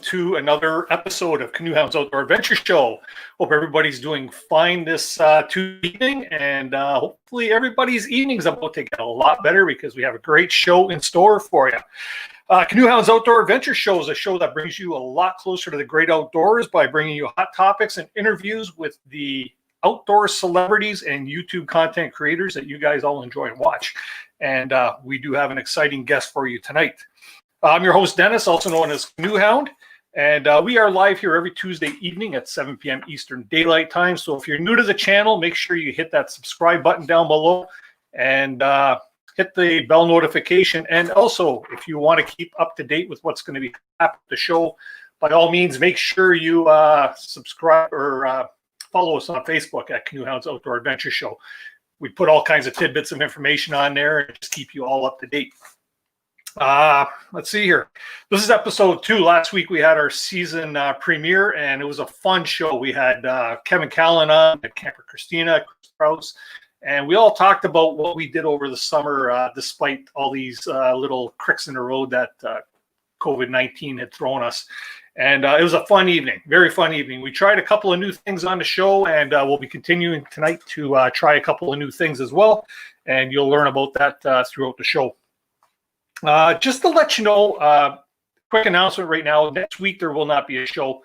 to another episode of Canoehound's Outdoor Adventure Show. Hope everybody's doing fine this Tuesday evening, and hopefully everybody's evening's about to get a lot better because we have a great show in store for you. Canoehound's Outdoor Adventure Show is a show that brings you a lot closer to the great outdoors by bringing you hot topics and interviews with the outdoor celebrities and YouTube content creators that you guys all enjoy and watch. And we do have an exciting guest for you tonight. I'm your host, Dennis, also known as Canoehound, and we are live here every Tuesday evening at 7 p.m. Eastern Daylight Time. So if you're new to the channel, make sure you hit that subscribe button down below and hit the bell notification. And also, if you want to keep up to date with what's going to be happening at the show, by all means, make sure you subscribe or follow us on Facebook at Canoehound's Outdoor Adventure Show. We put all kinds of tidbits of information on there and just keep you all up to date. Let's see here. This is episode 2. Last week we had our season premiere, and it was a fun show. We had Kevin Kieilyn on, Camper Christina, Chris Krause, and we all talked about what we did over the summer, despite all these little cricks in the road that COVID-19 had thrown us. And it was a fun evening, very fun evening. We tried a couple of new things on the show, and we'll be continuing tonight to try a couple of new things as well. And you'll learn about that throughout the show. Just to let you know, quick announcement right now, next week there will not be a show.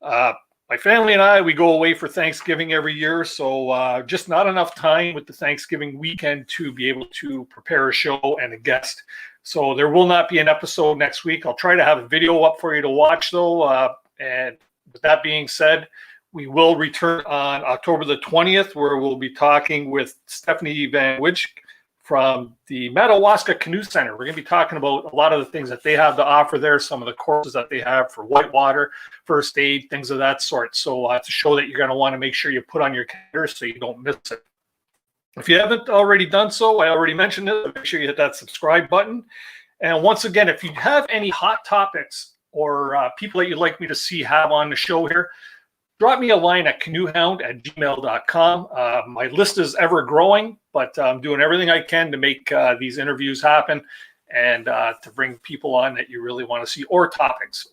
My family and I, we go away for Thanksgiving every year, so just not enough time with the Thanksgiving weekend to be able to prepare a show and a guest. So there will not be an episode next week. I'll try to have a video up for you to watch, though. And with that being said, we will return on October the 20th, where we'll be talking with Stefani Van Wijk from the Madawaska Canoe Center. We're going to be talking about a lot of the things that they have to offer there, some of the courses that they have for whitewater, first aid, things of that sort. So it's a show that you're going to want to make sure you put on your calendar so you don't miss it. If you haven't already done so, I already mentioned it, make sure you hit that subscribe button. And once again, if you have any hot topics or people that you'd like me to see have on the show here, drop me a line at canoehound@gmail.com. My list is ever growing, but I'm doing everything I can to make these interviews happen and to bring people on that you really want to see, or topics.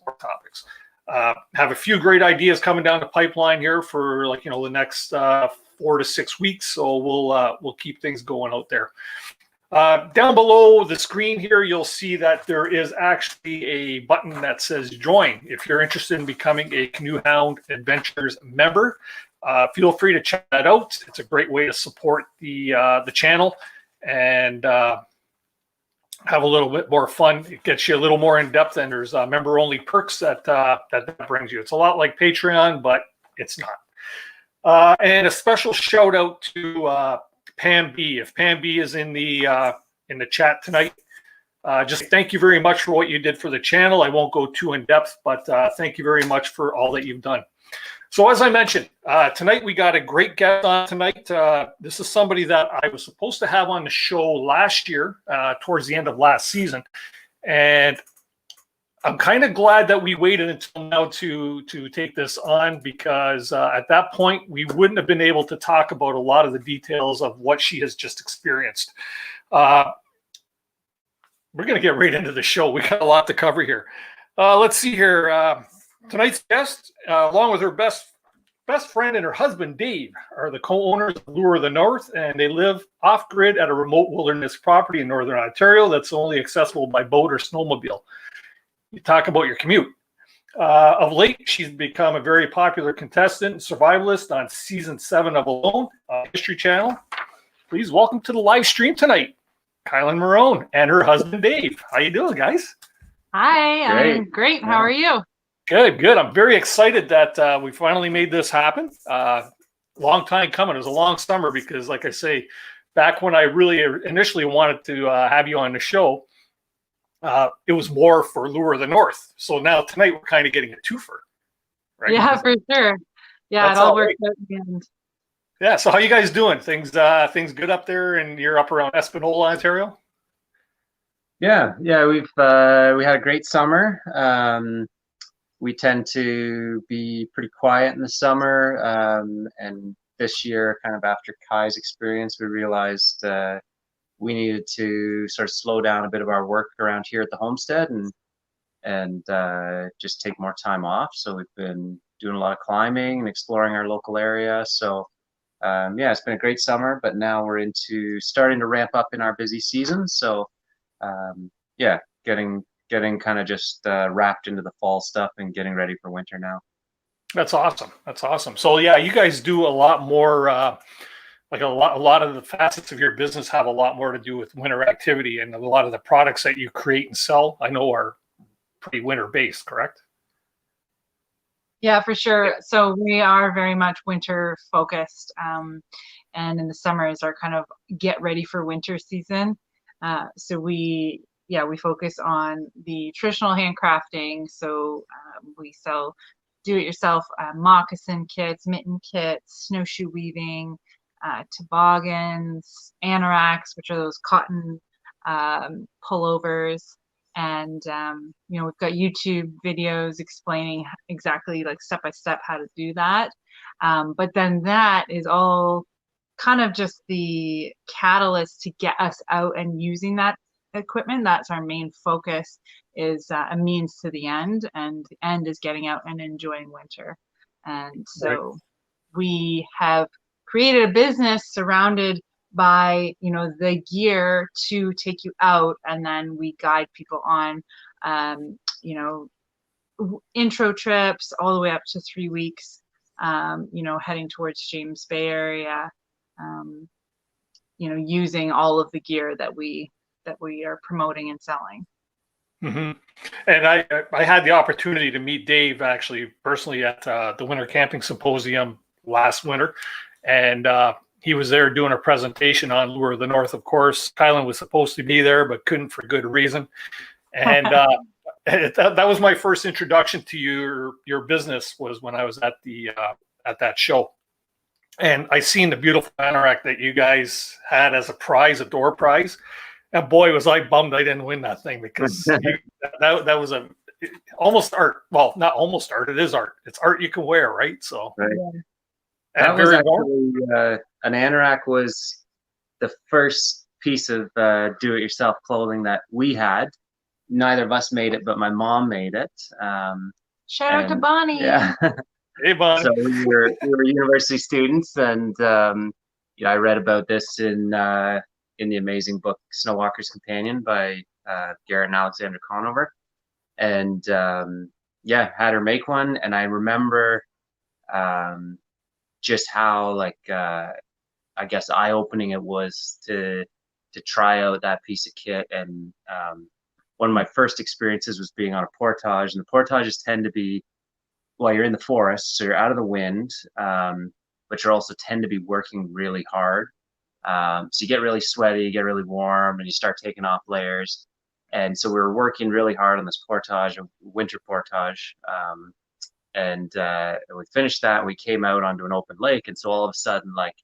Have a few great ideas coming down the pipeline here for the next 4 to 6 weeks. So we'll keep things going out there. Down below the screen here, you'll see that there is actually a button that says join. If you're interested in becoming a Canoehound Adventures member, feel free to check that out. It's a great way to support the channel and have a little bit more fun. It gets you a little more in depth, and there's member-only perks that brings you. It's a lot like Patreon, but it's not. And a special shout out to Pam B. If Pam B is in the chat tonight, just thank you very much for what you did for the channel. I won't go too in depth, but thank you very much for all that you've done. So as I mentioned, tonight we got a great guest on tonight. This is somebody that I was supposed to have on the show last year, towards the end of last season, and I'm kind of glad that we waited until now to take this on, because at that point we wouldn't have been able to talk about a lot of the details of what she has just experienced. We're going to get right into the show. We got a lot to cover here. Let's see here. Tonight's guest, along with her best friend and her husband Dave, are the co-owners of Lure of the North, and they live off-grid at a remote wilderness property in northern Ontario that's only accessible by boat or snowmobile. You talk about your commute. Of late, she's become a very popular contestant and survivalist on season 7 of Alone on History Channel. Please welcome to the live stream tonight, Kielyn Marrone and her husband Dave. How you doing, guys? Hi, I'm great. How are you? Good. I'm very excited that we finally made this happen. Long time coming. It was a long summer because, like I say, back when I really initially wanted to have you on the show, it was more for Lure of the North. So now tonight we're kind of getting a twofer, right? Yeah, for sure. Yeah, it all worked out in the end. Yeah. So how you guys doing? Things good up there, and you're up around Espanola, Ontario? Yeah. We had a great summer. We tend to be pretty quiet in the summer, and this year, kind of after Kai's experience, we realized we needed to sort of slow down a bit of our work around here at the homestead and and just take more time off. So we've been doing a lot of climbing and exploring our local area. So yeah, it's been a great summer, but now we're starting to ramp up in our busy season. So yeah, getting kind of just wrapped into the fall stuff and getting ready for winter now. That's awesome. That's awesome. So yeah, you guys do a lot more. Like a lot of the facets of your business have a lot more to do with winter activity, and a lot of the products that you create and sell, I know, are pretty winter based. Correct? Yeah, for sure. So we are very much winter focused, and in the summers are kind of get ready for winter season. So we focus on the traditional handcrafting. So we sell do-it-yourself moccasin kits, mitten kits, snowshoe weaving, toboggans, anoraks, which are those cotton pullovers. And we've got YouTube videos explaining exactly, like, step by step how to do that. But then that is all kind of just the catalyst to get us out and using that equipment. That's our main focus, is a means to the end, and the end is getting out and enjoying winter. And so we have created a business surrounded by the gear to take you out, and then we guide people on intro trips all the way up to 3 weeks, heading towards James Bay area, using all of the gear that we are promoting and selling. Mm-hmm. And I had the opportunity to meet Dave actually personally at the Winter Camping Symposium last winter, and he was there doing a presentation on Lure of the North. Of course, Kieilyn was supposed to be there, but couldn't for good reason. And that was my first introduction to your business, was when I was at that show. And I seen the beautiful anorak that you guys had as a prize, a door prize. And boy, was I bummed I didn't win that thing, because that was almost art. Well, not almost art. It is art. It's art you can wear, right? So. Right. Yeah. That was actually, an anorak was the first piece of do-it-yourself clothing that we had. Neither of us made it, but my mom made it. Shout out to Bonnie. Yeah. Hey, Bonnie. So we were university students, and I read about this in the amazing book Snow Walker's Companion by Garrett and Alexander Conover, and had her make one. And I remember just how, like, I guess eye-opening it was to try out that piece of kit. And one of my first experiences was being on a portage, and the portages tend to be, well, you're in the forest, so you're out of the wind, but you also tend to be working really hard. So you get really sweaty, you get really warm, and you start taking off layers. And so we were working really hard on this portage, a winter portage. And we finished that, and we came out onto an open lake. And so all of a sudden, like,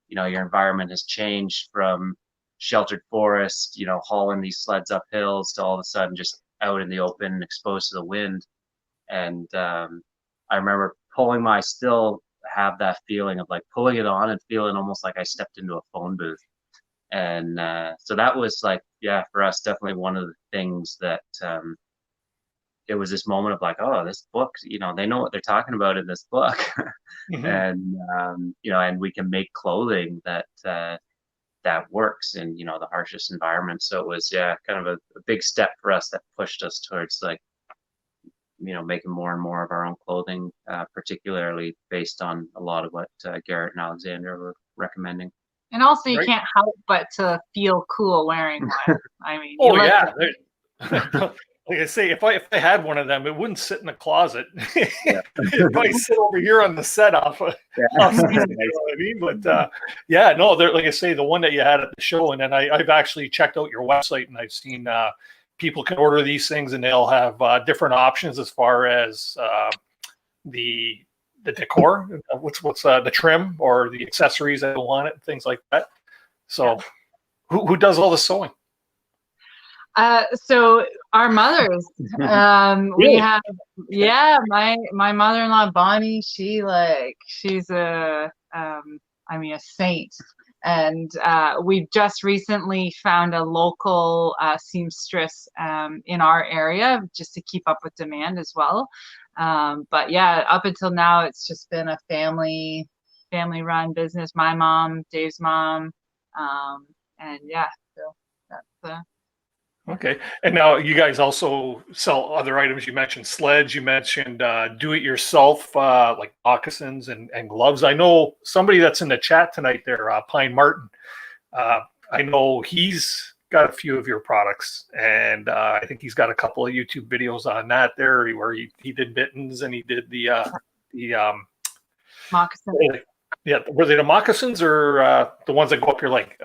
your environment has changed from sheltered forest, hauling these sleds up hills, to all of a sudden just out in the open, exposed to the wind. And I remember still have that feeling of, like, pulling it on and feeling almost like I stepped into a phone booth. And so that was, like, for us, definitely one of the things that it was this moment of, like, oh, this book, they know what they're talking about in this book. Mm-hmm. And and we can make clothing that works in the harshest environment. So it was kind of a big step for us that pushed us towards, like, making more and more of our own clothing, particularly based on a lot of what Garrett and Alexander were recommending. And also, you can't help but to feel cool wearing one. I mean, like I say, if I had one of them, it wouldn't sit in the closet. It'd probably sit over here on the set off. You know what I mean? But like I say, the one that you had at the show, and then I've actually checked out your website, and I've seen people can order these things, and they'll have different options as far as the decor, what's the trim or the accessories that go on it, and things like that. So, who does all the sewing? So our mothers, we have, my mother-in-law, Bonnie, she's a saint. And we've just recently found a local seamstress in our area just to keep up with demand as well. But yeah, up until now, it's just been a family run business. My mom, Dave's mom, and yeah, so that's Okay. And now you guys also sell other items. You mentioned sleds, you mentioned do-it-yourself, like moccasins and gloves. I know somebody that's in the chat tonight there, Pine Martin. I know he's got a few of your products, and I think he's got a couple of YouTube videos on that there where he did mittens and he did the moccasin. yeah, were they the moccasins or the ones that go up your leg?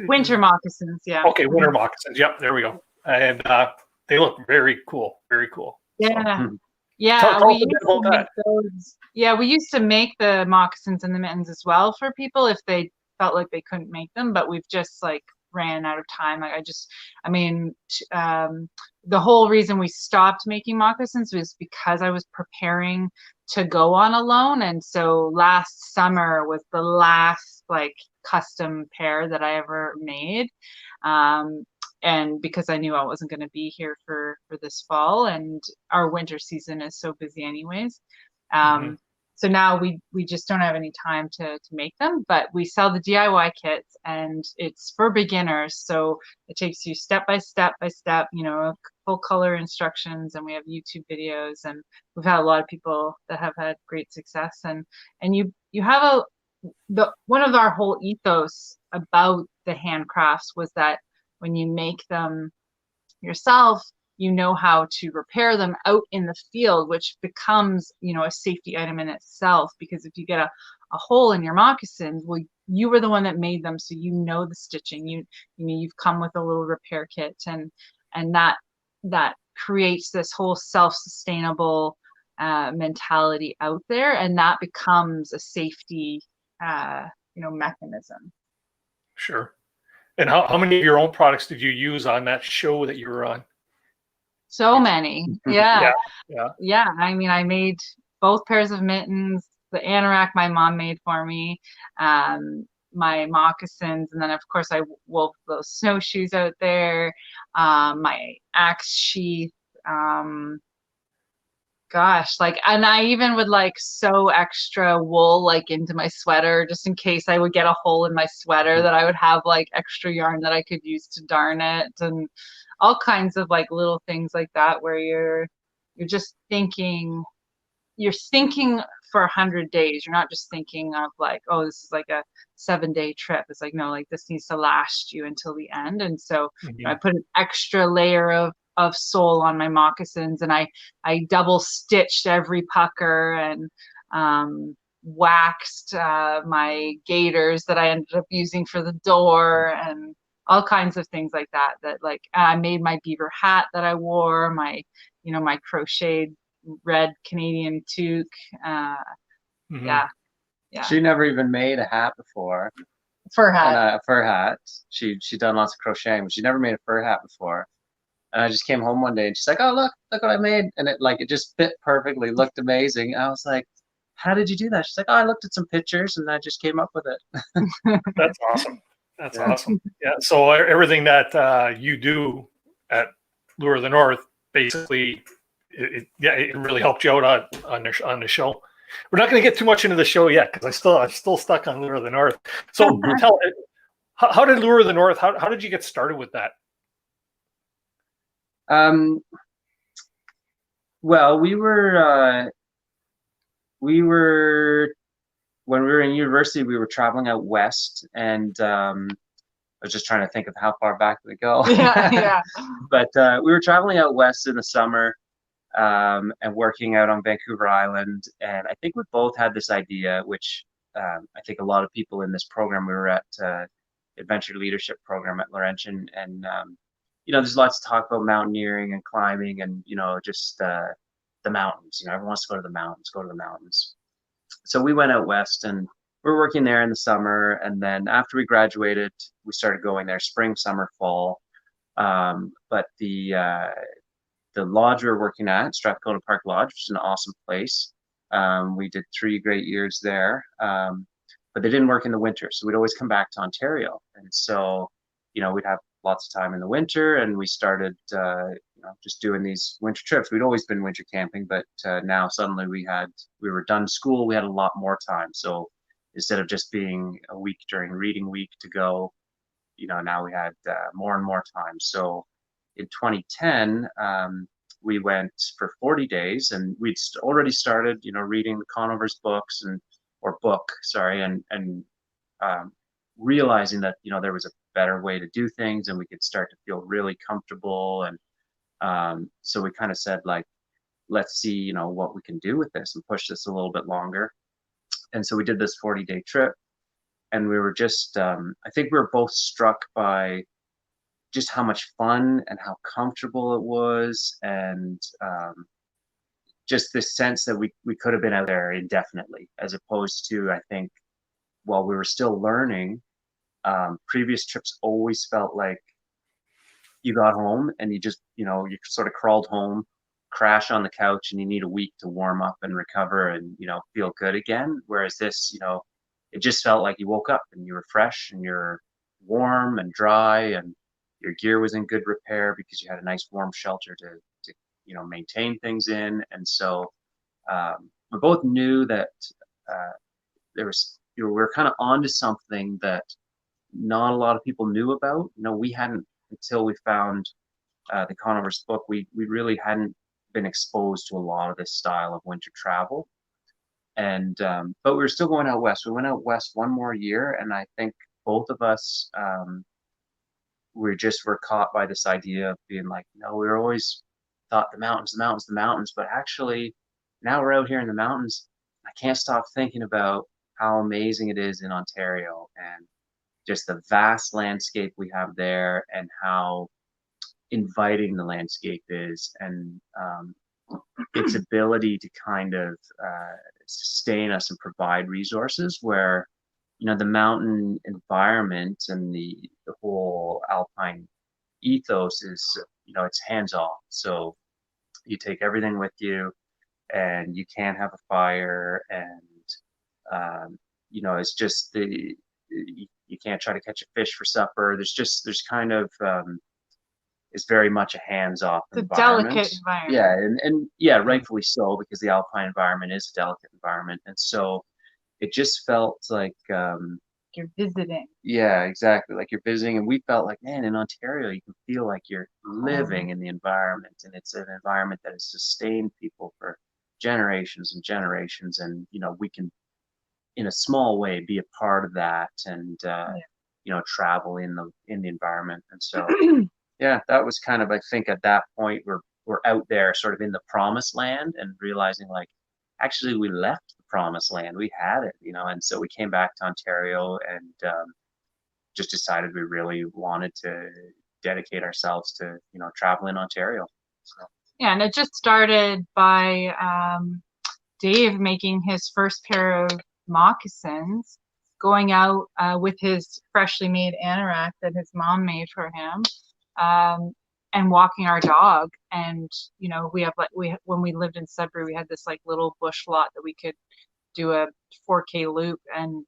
Winter moccasins, yeah. Okay, winter moccasins. Yep, there we go. And they look very cool, very cool. Yeah, So, yeah. tell We us a bit used about to make that. those. Yeah, we used to make the moccasins and the mittens as well for people if they felt like they couldn't make them. But we've just like ran out of time. I mean, the whole reason we stopped making moccasins was because I was preparing to go on a loan, and so last summer was the last like custom pair that I ever made. And because I knew I wasn't going to be here for this fall, and our winter season is so busy anyways. So now we just don't have any time to make them, but we sell the DIY kits, and it's for beginners. So it takes you step by step, full color instructions, and we have YouTube videos, and we've had a lot of people that have had great success. And you have one of our whole ethos about the handcrafts was that when you make them yourself, you know how to repair them out in the field, which becomes, a safety item in itself. Because if you get a hole in your moccasins, well, you were the one that made them, so you know the stitching. You've come with a little repair kit, and that creates this whole self-sustainable mentality out there, and that becomes a safety mechanism. Sure. And how many of your own products did you use on that show that you were on? So many. Yeah. Yeah. I mean, I made both pairs of mittens, the anorak my mom made for me, my moccasins, and then of course I wove those snowshoes out there, my axe sheath, and I even would like sew extra wool like into my sweater just in case I would get a hole in my sweater, that I would have like extra yarn that I could use to darn it, and all kinds of like little things like that where you're just thinking for 100 days. You're not just thinking of like, oh, this is like a 7-day trip. It's like, no, like this needs to last you until the end. And so I put an extra layer of sole on my moccasins, and I double stitched every pucker, and waxed my gaiters that I ended up using for the door, and all kinds of things like that like I made my beaver hat that I wore, my crocheted red Canadian toque. Yeah. She never even made a hat before. Fur hat. And a fur hat. She'd done lots of crocheting, but she never made a fur hat before. And I just came home one day and she's like, "Oh, look what I made." And it just fit perfectly, looked amazing. I was like, "How did you do that?" She's like, "Oh, I looked at some pictures and I just came up with it." That's awesome. That's awesome. Yeah. So everything that you do at Lure of the North, basically, it really helped you out on the show. We're not going to get too much into the show yet because I'm still stuck on Lure of the North. So how did Lure of the North? How did you get started with that? Well, we were when we were in university, we were traveling out west, and I was just trying to think of how far back we go. Yeah. But we were traveling out west in the summer, and working out on Vancouver Island. And I think we both had this idea, which I think a lot of people in this program, we were at Adventure Leadership Program at Laurentian, and there's lots to talk about mountaineering and climbing, and just the mountains. Everyone wants to go to the mountains. So we went out west, and we were working there in the summer, and then after we graduated, we started going there spring, summer, fall. But the lodge we were working at, Strathcona Park Lodge, which is an awesome place. We did 3 great years there. but they didn't work in the winter. So we'd always come back to Ontario. And so, we'd have lots of time in the winter, and we started, just doing these winter trips. We'd always been winter camping, but now suddenly we were done school. We had a lot more time. So instead of just being a week during reading week to go, now we had more and more time. So in 2010, we went for 40 days, and we'd already started, reading the Conover's books and realizing that, there was a better way to do things, and we could start to feel really comfortable. And so we kind of said, like, let's see, what we can do with this and push this a little bit longer. And so we did this 40-day trip, and we were just, I think we were both struck by just how much fun and how comfortable it was, and just this sense that we could have been out there indefinitely, as opposed to, I think, while we were still learning, previous trips always felt like you got home and you just, you sort of crawled home, crash on the couch, and you need a week to warm up and recover and, feel good again. Whereas this, it just felt like you woke up and you were fresh and you're warm and dry, and your gear was in good repair because you had a nice warm shelter to maintain things in. And so we both knew that there was, we were kind of onto something that not a lot of people knew about. We hadn't, until we found the Conover's book, we really hadn't been exposed to a lot of this style of winter travel. And but we were still going out west. We went out west one more year, and I think both of us were caught by this idea of being like, we were always thought the mountains, but actually now we're out here in the mountains. I can't stop thinking about how amazing it is in Ontario, and just the vast landscape we have there, and how inviting the landscape is, and its ability to kind of sustain us and provide resources, where the mountain environment and the whole alpine ethos is, it's hands-off. So you take everything with you, and you can't have a fire, and it's just you can't try to catch a fish for supper. There's kind of it's very much a hands-off environment. A delicate environment. Yeah, and yeah, rightfully so, because the alpine environment is a delicate environment. And so it just felt like you're visiting. Yeah, exactly. Like you're visiting, and we felt like, man, in Ontario, you can feel like you're living in the environment, and it's an environment that has sustained people for generations and generations, and we can, in a small way, be a part of that, and travel in the environment. And so yeah, that was kind of, I think, at that point we're out there sort of in the promised land, and realizing, like, actually we left the promised land. We had it, and so we came back to Ontario, and just decided we really wanted to dedicate ourselves to, travel in Ontario. So. Yeah, and it just started by Dave making his first pair of moccasins, going out with his freshly made anorak that his mom made for him, and walking our dog. And we have when we lived in Sudbury, we had this like little bush lot that we could do a 4K loop, and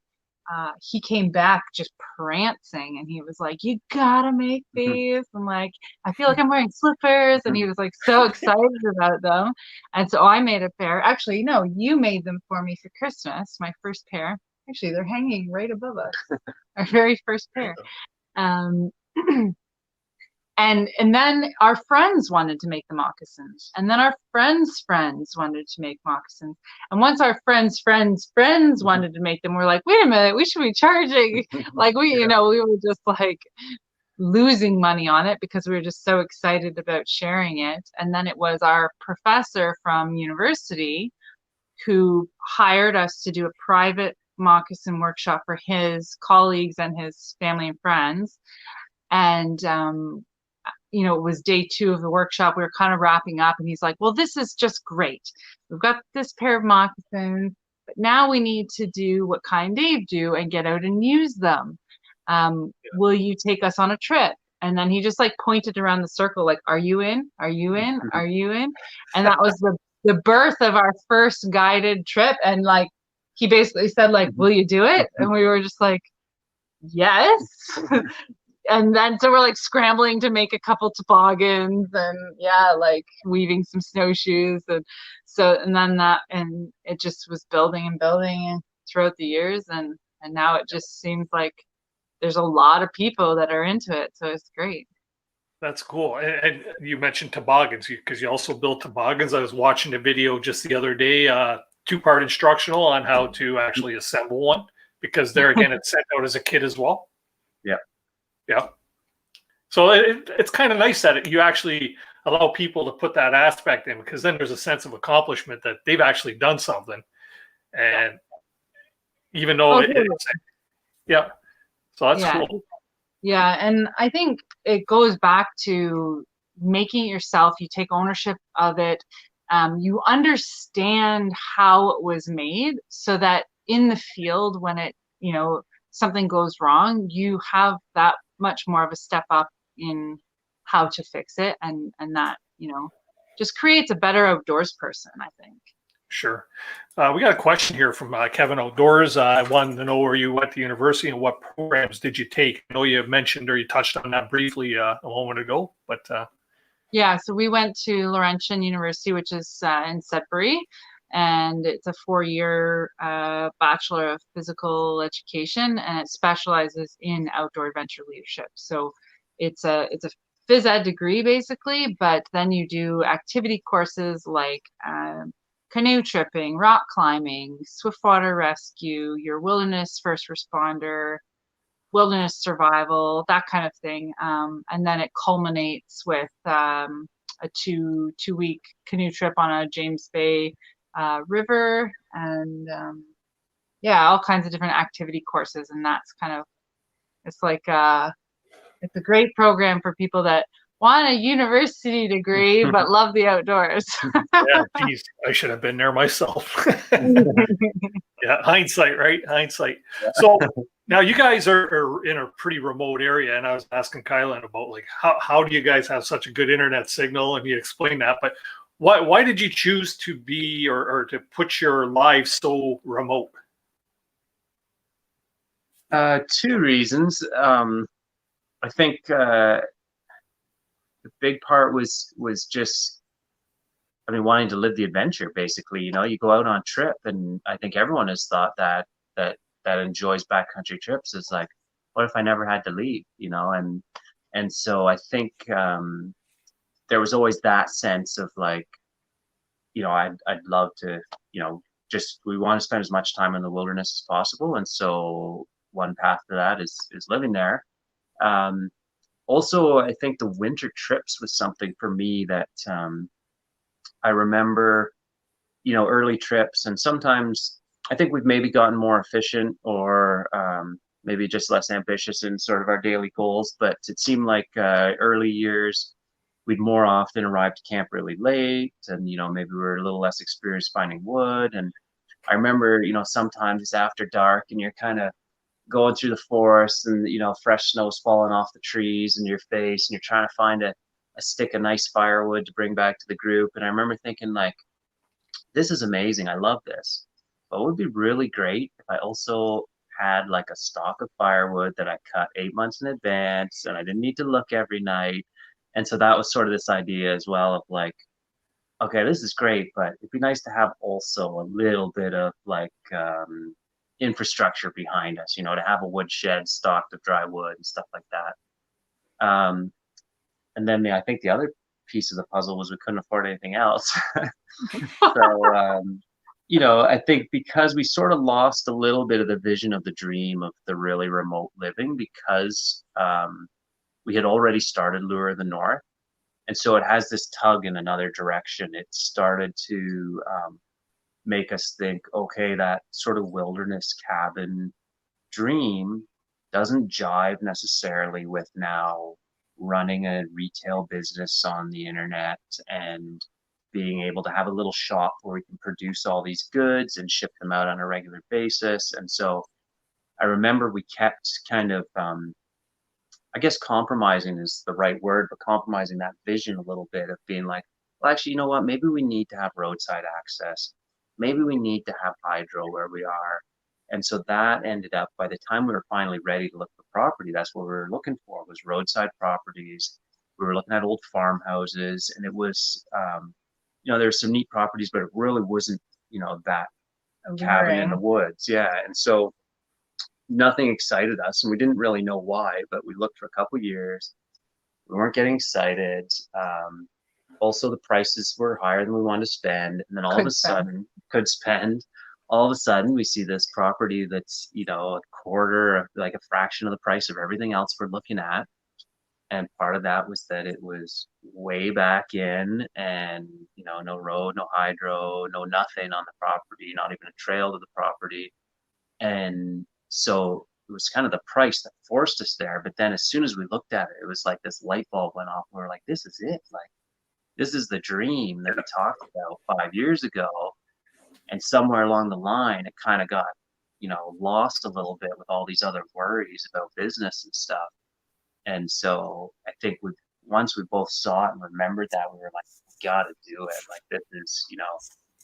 he came back just prancing, and he was like, "You gotta make these." I'm like, "I feel like I'm wearing slippers," and he was like so excited about them. And so I made a pair. Actually, no, you made them for me for Christmas, my first pair. Actually, they're hanging right above us, our very first pair. And then our friends wanted to make the moccasins, and then our friends' friends wanted to make moccasins. And once our friends' wanted to make them, we're like, wait a minute, we should be charging. Like we were just like losing money on it because we were just so excited about sharing it. And then it was our professor from university who hired us to do a private moccasin workshop for his colleagues and his family and friends. And it was day 2 of the workshop. We were kind of wrapping up, and he's like, well, this is just great. We've got this pair of moccasins, but now we need to do what Kai and Dave do and get out and use them. Will you take us on a trip? And then he just like pointed around the circle, like, are you in? Are you in? Are you in? And that was the birth of our first guided trip. And like he basically said like, will you do it? And we were just like, yes. And then so we're like scrambling to make a couple toboggans and like weaving some snowshoes. And so, and then and it just was building and building throughout the years. And now it just seems like there's a lot of people that are into it. So it's great. That's cool. And you mentioned toboggans because you also built toboggans. I was watching a video just the other day, 2-part instructional on how to actually assemble one, because there again, it's sent out as a kit as well. Yeah. Yeah. So it's kind of nice that you actually allow people to put that aspect in, because then there's a sense of accomplishment that they've actually done something. And even though yeah. So that's cool. Yeah, and I think it goes back to making it yourself. You take ownership of it. You understand how it was made, so that in the field, when it, something goes wrong, you have that much more of a step up in how to fix it, and that, just creates a better outdoors person, I think. Sure. We got a question here from Kevin Outdoors. I wanted to know where you went to university and what programs did you take? I know you mentioned or you touched on that briefly a moment ago, but yeah, so we went to Laurentian University, which is in Sudbury, and it's a 4-year Bachelor of Physical Education, and it specializes in outdoor adventure leadership. So it's a phys ed degree basically, but then you do activity courses like canoe tripping, rock climbing, swiftwater rescue, your wilderness first responder, wilderness survival, that kind of thing. And then it culminates with a two-week canoe trip on a James Bay river, and all kinds of different activity courses. And that's kind of, it's like it's a great program for people that want a university degree but love the outdoors. Yeah, geez, I should have been there myself. Yeah, hindsight, right? Hindsight. So now you guys are in a pretty remote area, and I was asking Kieilyn about like how do you guys have such a good internet signal, and you explained that, but why did you choose to be or to put your live so remote? 2 reasons. I think the big part was just, wanting to live the adventure. Basically, you go out on a trip, and I think everyone has thought that enjoys backcountry trips is like, what if I never had to leave? And so I think there was always that sense of like, I'd love to, just we want to spend as much time in the wilderness as possible, and so one path to that is living there. Also, I think the winter trips was something for me that I remember, early trips, and sometimes I think we've maybe gotten more efficient or maybe just less ambitious in sort of our daily goals, but it seemed like early years, we'd more often arrive to camp really late, and, maybe we were a little less experienced finding wood. And I remember, sometimes it's after dark and you're kind of going through the forest, and fresh snow's falling off the trees in your face, and you're trying to find a stick of nice firewood to bring back to the group. And I remember thinking like, this is amazing, I love this, but it would be really great if I also had like a stock of firewood that I cut 8 months in advance, and I didn't need to look every night. And so that was sort of this idea as well of like, okay, this is great, but it'd be nice to have also a little bit of like infrastructure behind us, to have a woodshed stocked of dry wood and stuff like that. And then I think the other piece of the puzzle was we couldn't afford anything else. So, I think because we sort of lost a little bit of the vision of the dream of the really remote living, because we had already started Lure of the North. And so it has this tug in another direction. It started to make us think, okay, that sort of wilderness cabin dream doesn't jive necessarily with now running a retail business on the internet and being able to have a little shop where we can produce all these goods and ship them out on a regular basis. And so I remember we kept kind of, I guess compromising is the right word, but compromising that vision a little bit of being like, well, actually, you know what? Maybe we need to have roadside access. maybe we need to have hydro where we are. And so that ended up, by the time we were finally ready to look for property, that's what we were looking for, was roadside properties. We were looking at old farmhouses, and it was, there's some neat properties, but it really wasn't, that cabin in the woods. Yeah. And so nothing excited us, and we didn't really know why, but we looked for a couple years. We weren't getting excited. Also, the prices were higher than we wanted to spend. And then all of a sudden, we see this property that's, a quarter, like a fraction of the price of everything else we're looking at. And part of that was that it was way back in, and, no road, no hydro, no nothing on the property, not even a trail to the property. And so it was kind of the price that forced us there. But then as soon as we looked at it, it was like this light bulb went off. We were like, this is it. Like, this is the dream that we talked about 5 years ago. And somewhere along the line, it kind of got, lost a little bit with all these other worries about business and stuff. And so I think once we both saw it and remembered that, we were like, we got to do it. Like, this is, it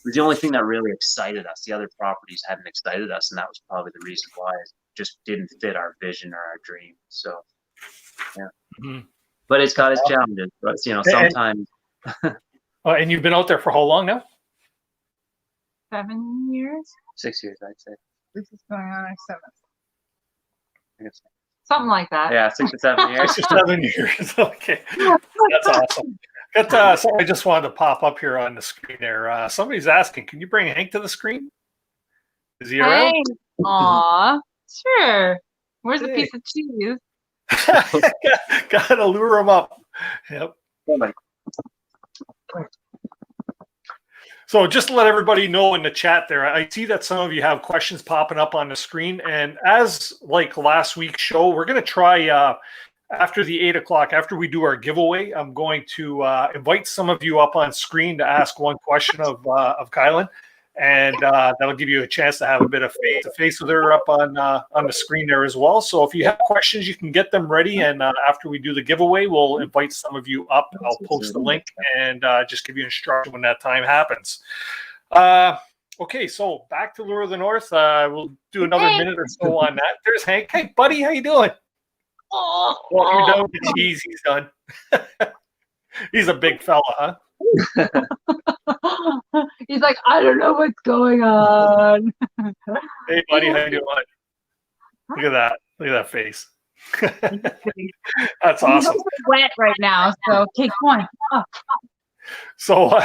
was the only thing that really excited us. The other properties hadn't excited us, and that was probably the reason why. It just didn't fit our vision or our dream. So, yeah. Mm-hmm. But it's got its challenges. But, sometimes. And you've been out there for how long now? 7 years? 6 years, I'd say. This is going on our 7th. I guess. Something like that. Yeah, 6 to 7 years. 6 or 7 years. Okay. That's awesome. So I just wanted to pop up here on the screen there. Somebody's asking, can you bring Hank to the screen? Is he around? Aw, sure. Where's the piece of cheese? Gotta lure him up. Yep. So just to let everybody know in the chat there, I see that some of you have questions popping up on the screen. And as like last week's show, we're going to try after the 8 o'clock, after we do our giveaway, I'm going to invite some of you up on screen to ask one question of Kieilyn. And that'll give you a chance to have a bit of face-to-face with her up on the screen there as well. So if you have questions, you can get them ready. And after we do the giveaway, we'll invite some of you up. I'll post the link and just give you instruction when that time happens. Okay, so back to Lure of the North. We'll do another minute or so on that. There's Hank. Hey, buddy, how you doing? Well, you're done with the cheese. He's done. He's a big fella, huh? He's like, I don't know what's going on. Hey, buddy, how you doing? Look at that. Look at that face. That's awesome. I'm wet right now, so keep going. So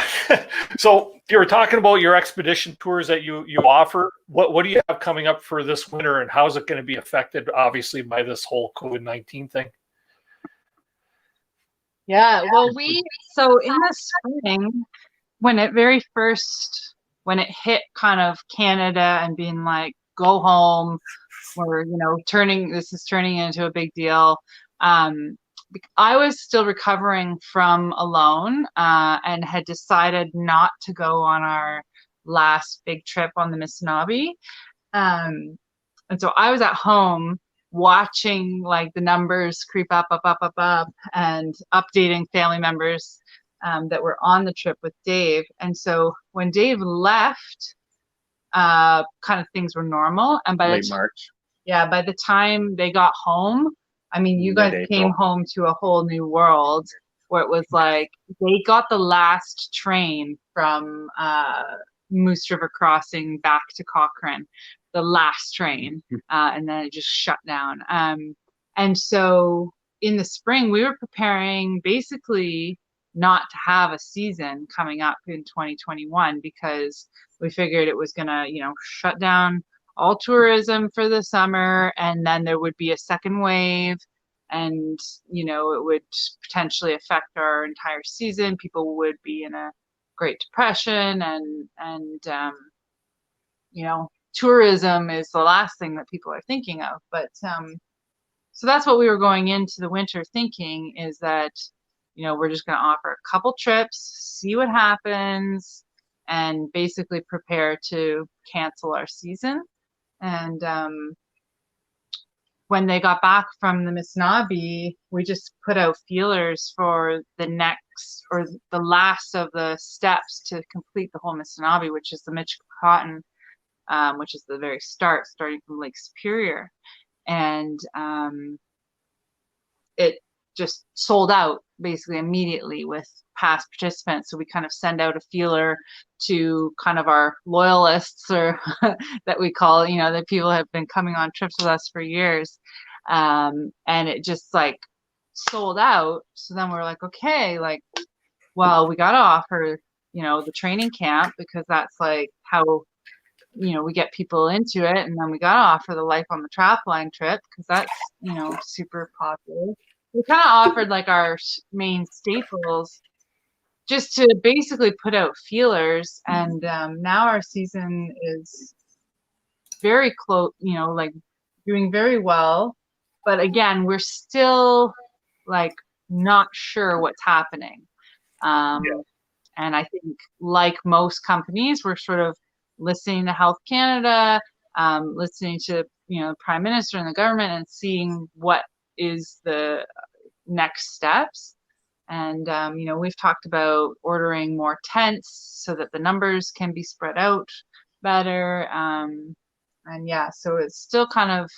you were talking about your expedition tours that you offer. What do you have coming up for this winter, and how is it going to be affected, obviously, by this whole COVID-19 thing? Yeah, well, so in the spring, when it hit kind of Canada and being like, go home, or, this is turning into a big deal. I was still recovering from Alone and had decided not to go on our last big trip on the Mississauga. And so I was at home watching like the numbers creep up, and updating family members that were on the trip with Dave. And so when Dave left, kind of things were normal. And by late March. Yeah, by the time they got home, I mean, you guys came home to a whole new world where it was like they got the last train from Moose River Crossing back to Cochrane, the last train, and then it just shut down. And so in the spring, we were preparing basically not to have a season coming up in 2021 because we figured it was going to, shut down all tourism for the summer, and then there would be a second wave, and it would potentially affect our entire season. People would be in a Great Depression, and tourism is the last thing that people are thinking of. But so that's what we were going into the winter thinking, is that we're just going to offer a couple trips, see what happens, and basically prepare to cancel our season. And when they got back from the Misnabi, we just put out feelers for the next or the last of the steps to complete the whole Misnabi, which is the Michipicoten, which is the very start, starting from Lake Superior. And it just sold out basically immediately with past participants. So we kind of send out a feeler to kind of our loyalists, or that we call, you know, the people have been coming on trips with us for years. And it just like sold out. So then we're like, okay, like, well, we got to offer, you know, the training camp, because that's like how, you know, we get people into it. And then we got to offer the Life on the Trapline trip, because that's, you know, super popular. We kind of offered like our main staples just to basically put out feelers. And now our season is very close, you know, like doing very well. But again, we're still like not sure what's happening. And I think, like most companies, we're sort of listening to Health Canada, listening to, you know, the Prime Minister and the government, and seeing what is the next steps. And you know, we've talked about ordering more tents so that the numbers can be spread out better. And yeah, so it's still kind of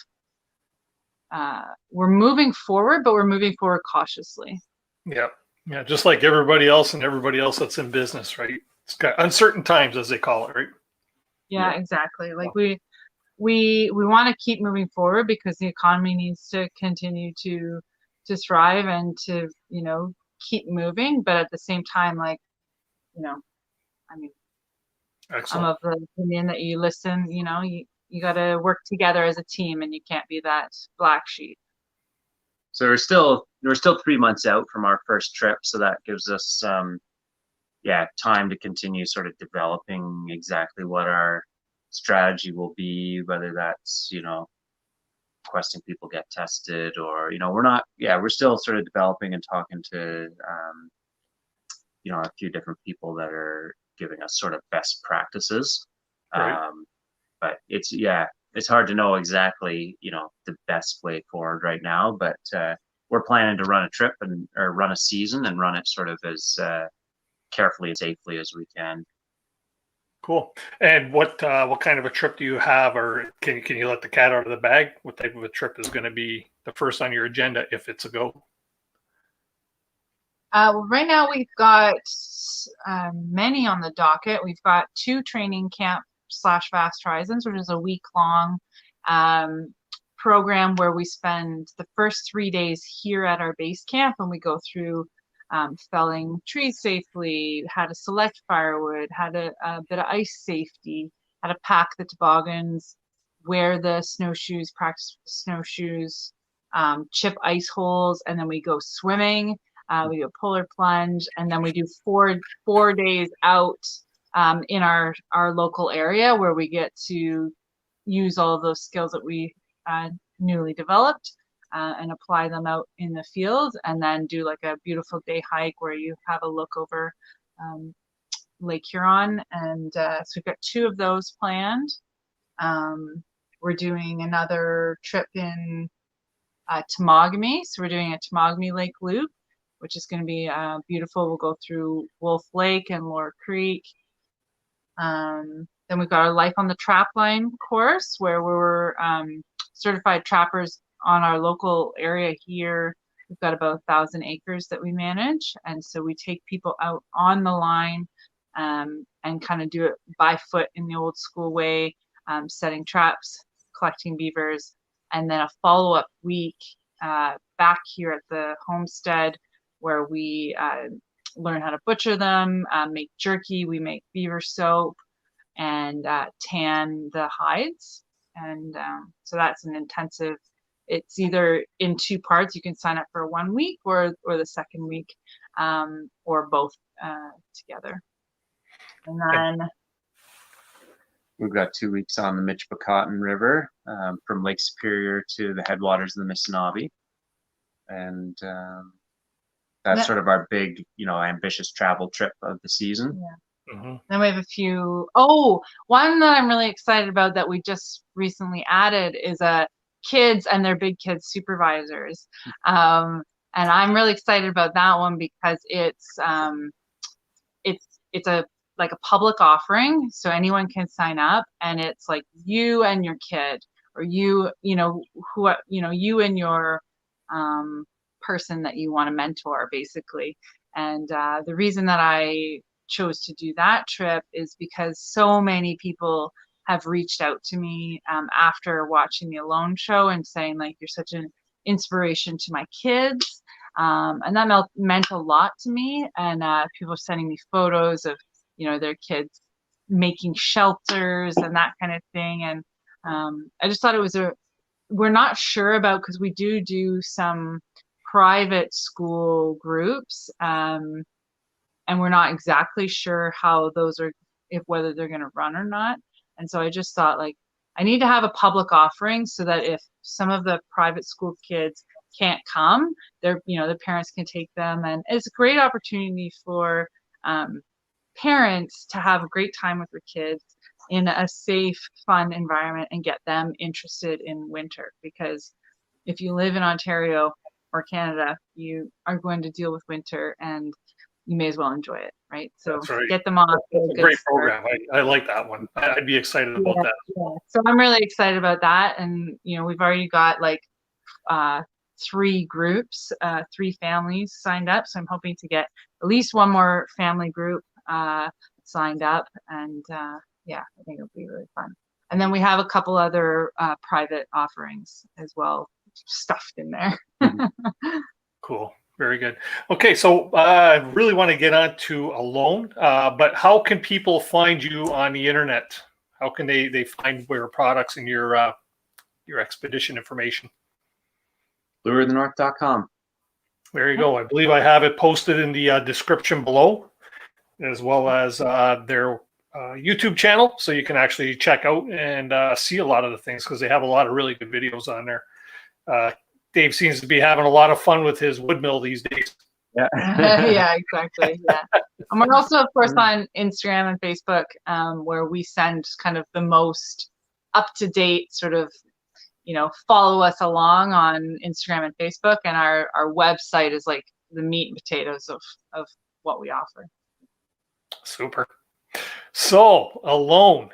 we're moving forward, but we're moving forward cautiously. Yeah. Yeah, just like everybody else and everybody else that's in business, right? It's got uncertain times, as they call it, right? Yeah, exactly. Like we want to keep moving forward, because the economy needs to continue to thrive and to, you know, keep moving. But at the same time, like, you know, I mean, Excellent. I'm of the opinion that you listen, you know, you got to work together as a team, and you can't be that black sheep. So we're still 3 months out from our first trip, so that gives us time to continue sort of developing exactly what our strategy will be, whether that's, you know, requesting people get tested, or, you know, we're still sort of developing and talking to you know, a few different people that are giving us sort of best practices. Right. But it's hard to know exactly, you know, the best way forward right now. But we're planning to run a trip or run a season and run it sort of as carefully and safely as we can. Cool. And what kind of a trip do you have, or can you let the cat out of the bag? What type of a trip is going to be the first on your agenda if it's a go? Right now we've got many on the docket. We've got 2 training camp / Vast Horizons, which is a week-long program where we spend the first 3 days here at our base camp, and we go through felling trees safely, how to select firewood, how to a bit of ice safety, how to pack the toboggans, wear the snowshoes, practice with snowshoes, chip ice holes, and then we go swimming. We do a polar plunge, and then we do four days out in our local area, where we get to use all of those skills that we newly developed and apply them out in the field, and then do like a beautiful day hike where you have a look over Lake Huron. And so we've got 2 of those planned. We're doing another trip in Temagami, so we're doing a Temagami Lake Loop, which is going to be beautiful. We'll go through Wolf Lake and Lower Creek. Then we've got our Life on the Trapline course, where we're certified trappers on our local area here. We've got about 1,000 acres that we manage. And so we take people out on the line and kind of do it by foot in the old school way, setting traps, collecting beavers, and then a follow-up week back here at the homestead, where we learn how to butcher them, make jerky, we make beaver soap, and tan the hides. And so that's an intensive, it's either in 2 parts. You can sign up for 1 week or the second week, or both together. And then we've got 2 weeks on the Michipicoten River, from Lake Superior to the headwaters of the Misnabi. And that's sort of our big, you know, ambitious travel trip of the season. Yeah. Mm-hmm. Then we have a few. One that I'm really excited about that we just recently added is a kids and their big kids supervisors. And I'm really excited about that one because it's a like a public offering, so anyone can sign up, and it's like you and your kid, or you and your person that you want to mentor, basically. And the reason that I chose to do that trip is because so many people have reached out to me after watching the Alone show and saying, like, you're such an inspiration to my kids. And that meant a lot to me. And people sending me photos of, their kids making shelters and that kind of thing. And I just thought it was we're not sure about, because we do some private school groups, and we're not exactly sure how those are, whether they're going to run or not. And so I just thought, like, I need to have a public offering so that if some of the private school kids can't come, the parents can take them. And it's a great opportunity for parents to have a great time with their kids in a safe, fun environment and get them interested in winter. Because if you live in Ontario or Canada, you are going to deal with winter, and you may as well enjoy it, right? So That's right. Get them off. That's a great program. I like that one. I'd be excited about that. Yeah. So I'm really excited about that. And, we've already got like 3 groups, 3 families signed up. So I'm hoping to get at least one more family group signed up. And I think it'll be really fun. And then we have a couple other private offerings as well, stuffed in there. Cool. Very good. Okay, so I really want to get on to Alone, but how can people find you on the internet? How can they find your products and your expedition information? lureofthenorth.com. There you go. I believe I have it posted in the description below, as well as their YouTube channel, so you can actually check out and see a lot of the things, because they have a lot of really good videos on there. Dave seems to be having a lot of fun with his wood mill these days. Yeah. Yeah, exactly. Yeah. And we're also, of course, on Instagram and Facebook, where we send kind of the most up-to-date sort of, follow us along on Instagram and Facebook. And our website is like the meat and potatoes of what we offer. Super. So, Alone.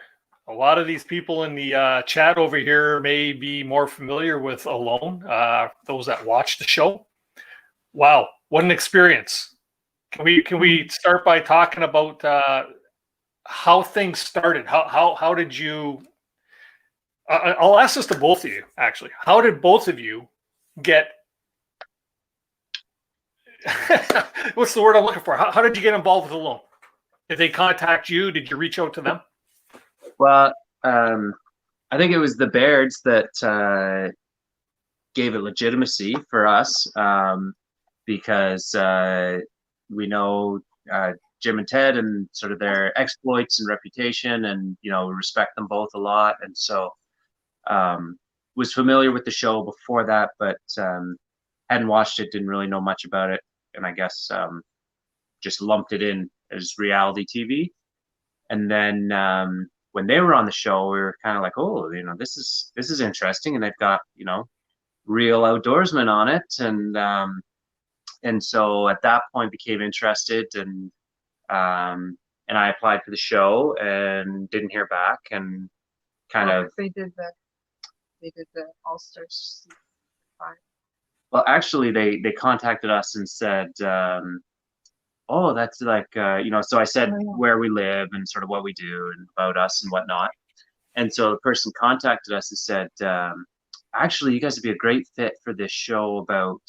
A lot of these people in the chat over here may be more familiar with Alone, those that watch the show. Wow, what an experience. Can we start by talking about how things started? How did you I'll ask this to both of you, actually. How did both of you get what's the word I'm looking for? How did you get involved with Alone? Did they contact you? Did you reach out to them? Well, I think it was the Bairds that gave it legitimacy for us, because we know Jim and Ted and sort of their exploits and reputation, and we respect them both a lot. And so was familiar with the show before that, but hadn't watched it, didn't really know much about it, and I guess just lumped it in as reality TV. And then when they were on the show, we were kind of like, oh, this is interesting, and they've got real outdoorsmen on it, and so at that point became interested, and I applied for the show and didn't hear back, and they did the All-Stars. Well, actually, they contacted us and said, oh, that's like, so I said where we live and sort of what we do and about us and whatnot. And so the person contacted us and said, actually, you guys would be a great fit for this show about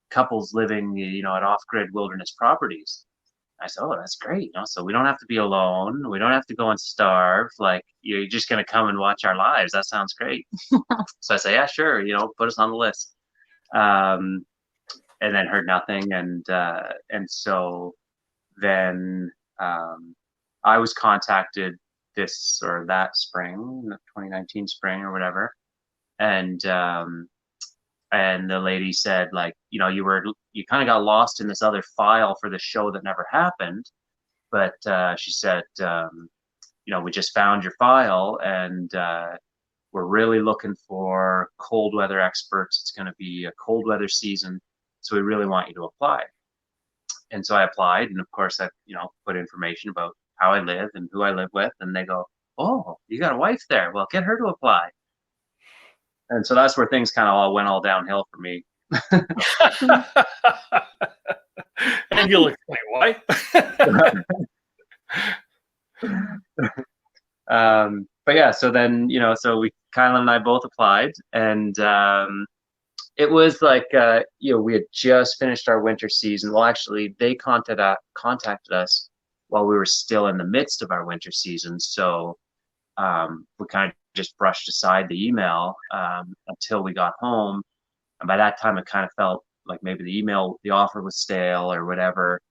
couples living, at off-grid wilderness properties. I said, oh, that's great. So we don't have to be alone. We don't have to go and starve. Like, you're just going to come and watch our lives. That sounds great. So I say, yeah, sure. Put us on the list. And then heard nothing. And so then I was contacted this or that spring, 2019 spring or whatever. And the lady said, like, you kind of got lost in this other file for the show that never happened. But she said, we just found your file, and we're really looking for cold weather experts. It's going to be a cold weather season, so we really want you to apply. And so I applied, and of course I, put information about how I live and who I live with, and they go, "Oh, you got a wife there? Well, get her to apply." And so that's where things kind of all went downhill for me. And you'll explain why. But yeah, so then, so Kieilyn and I both applied, and it was like, we had just finished our winter season. Well, actually, they contacted us while we were still in the midst of our winter season. So we kind of just brushed aside the email until we got home. And by that time, it kind of felt like maybe the offer was stale or whatever.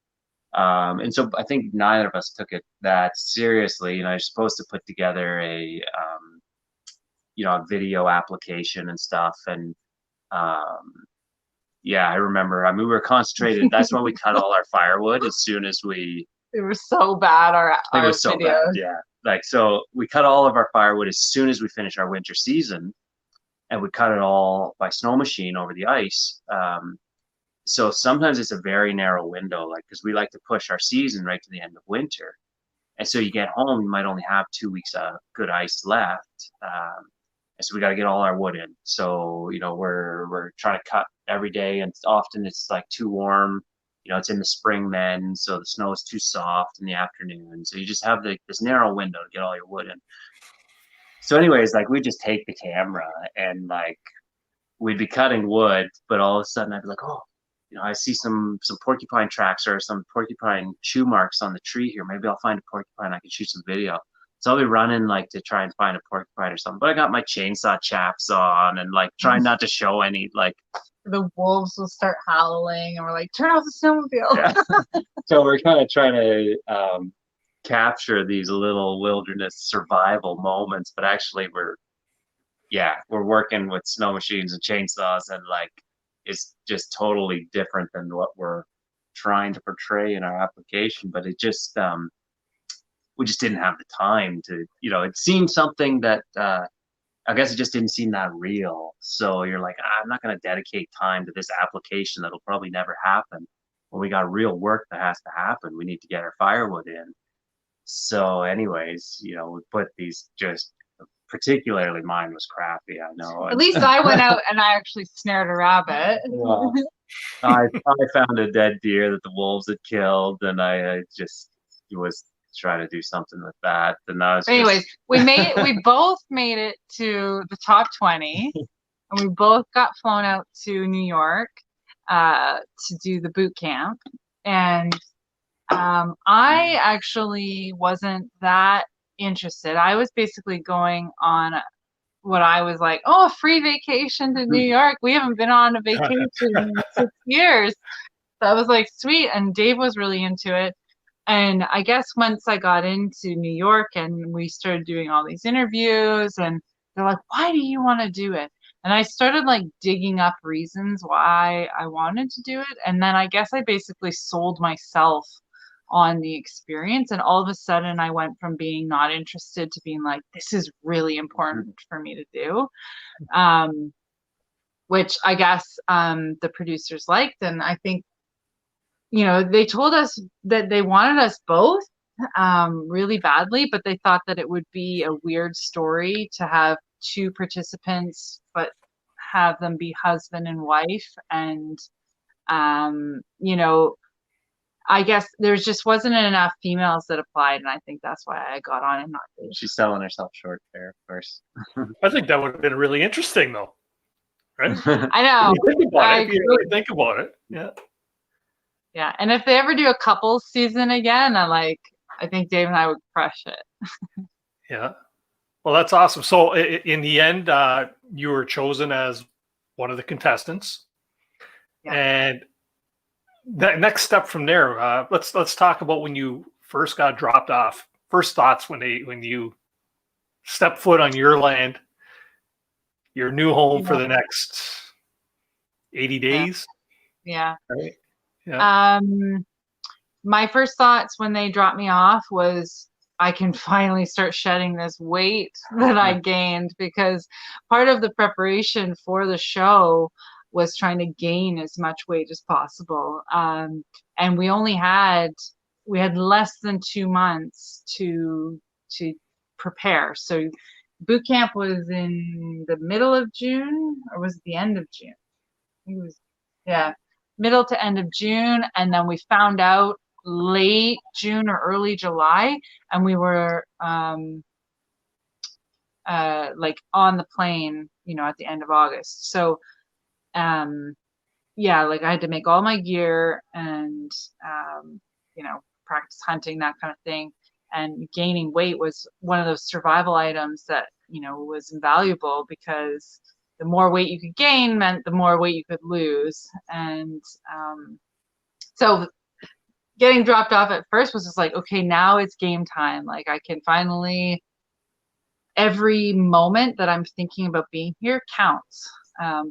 And so I think neither of us took it that seriously. You're supposed to put together a video application and stuff. And I remember, we were concentrated. That's when we cut all our firewood as soon as we. It was so bad. It was so bad. Yeah. So we cut all of our firewood as soon as we finished our winter season, and we cut it all by snow machine over the ice. So sometimes it's a very narrow window, because we like to push our season right to the end of winter. And so you get home, you might only have 2 weeks of good ice left. And so we got to get all our wood in. So, we're trying to cut every day, and often it's like too warm. It's in the spring then, so the snow is too soft in the afternoon. So you just have this narrow window to get all your wood in. So anyways, we just take the camera and we'd be cutting wood, but all of a sudden I'd be like, oh, I see some porcupine tracks or some porcupine chew marks on the tree here. Maybe I'll find a porcupine. I can shoot some video. So I'll be running to try and find a porcupine or something. But I got my chainsaw chaps on and trying not to show any The wolves will start howling, and we're like, turn off the snowmobile. Yeah. So we're kind of trying to capture these little wilderness survival moments, but actually we're working with snow machines and chainsaws, and it's just totally different than what we're trying to portray in our application. But it just we just didn't have the time to, it seemed something that I guess it just didn't seem that real. So you're like, I'm not going to dedicate time to this application that'll probably never happen. Well, we got real work that has to happen. We need to get our firewood in. So anyways, we put these, just particularly mine was crappy, I know. At least I went out and I actually snared a rabbit. Well, I found a dead deer that the wolves had killed, and I just was trying to do something with that. And I was we both made it to the top 20, and we both got flown out to New York to do the boot camp. And I actually wasn't that interested. I was basically going on what I was like, a free vacation to New York. We haven't been on a vacation in 6 years. So I was like, sweet. And Dave was really into it. And I guess once I got into New York and we started doing all these interviews, and they're like, why do you want to do it? And I started digging up reasons why I wanted to do it. And then I guess I basically sold myself on the experience. And all of a sudden I went from being not interested to being like, this is really important for me to do. Which I guess the producers liked. And I think, they told us that they wanted us both really badly, but they thought that it would be a weird story to have 2 participants, but have them be husband and wife. And, I guess there just wasn't enough females that applied, and I think that's why I got on and not Dave. She's selling herself short there, of course. I think that would have been really interesting, though. Right? I know. If you really think about it, yeah. Yeah, and if they ever do a couples season again, I think Dave and I would crush it. Yeah. Well, that's awesome. So in the end, you were chosen as one of the contestants. Yeah. And the next step from there, let's talk about when you first got dropped off. First thoughts when you stepped foot on your land, your new home for the next 80 days. Yeah. Right. Yeah. My first thoughts when they dropped me off was, I can finally start shedding this weight that I gained, because part of the preparation for the show was trying to gain as much weight as possible. And we had less than 2 months to prepare. So boot camp was in the middle of June, or was it the end of June? I think it was, yeah, middle to end of June. And then we found out late June or early July, and we were like on the plane, at the end of August. So yeah, like I had to make all my gear and practice hunting, that kind of thing. And gaining weight was one of those survival items that was invaluable, because the more weight you could gain meant the more weight you could lose. And so getting dropped off at first was just like, okay, now it's game time. Like I can finally, every moment that I'm thinking about being here counts.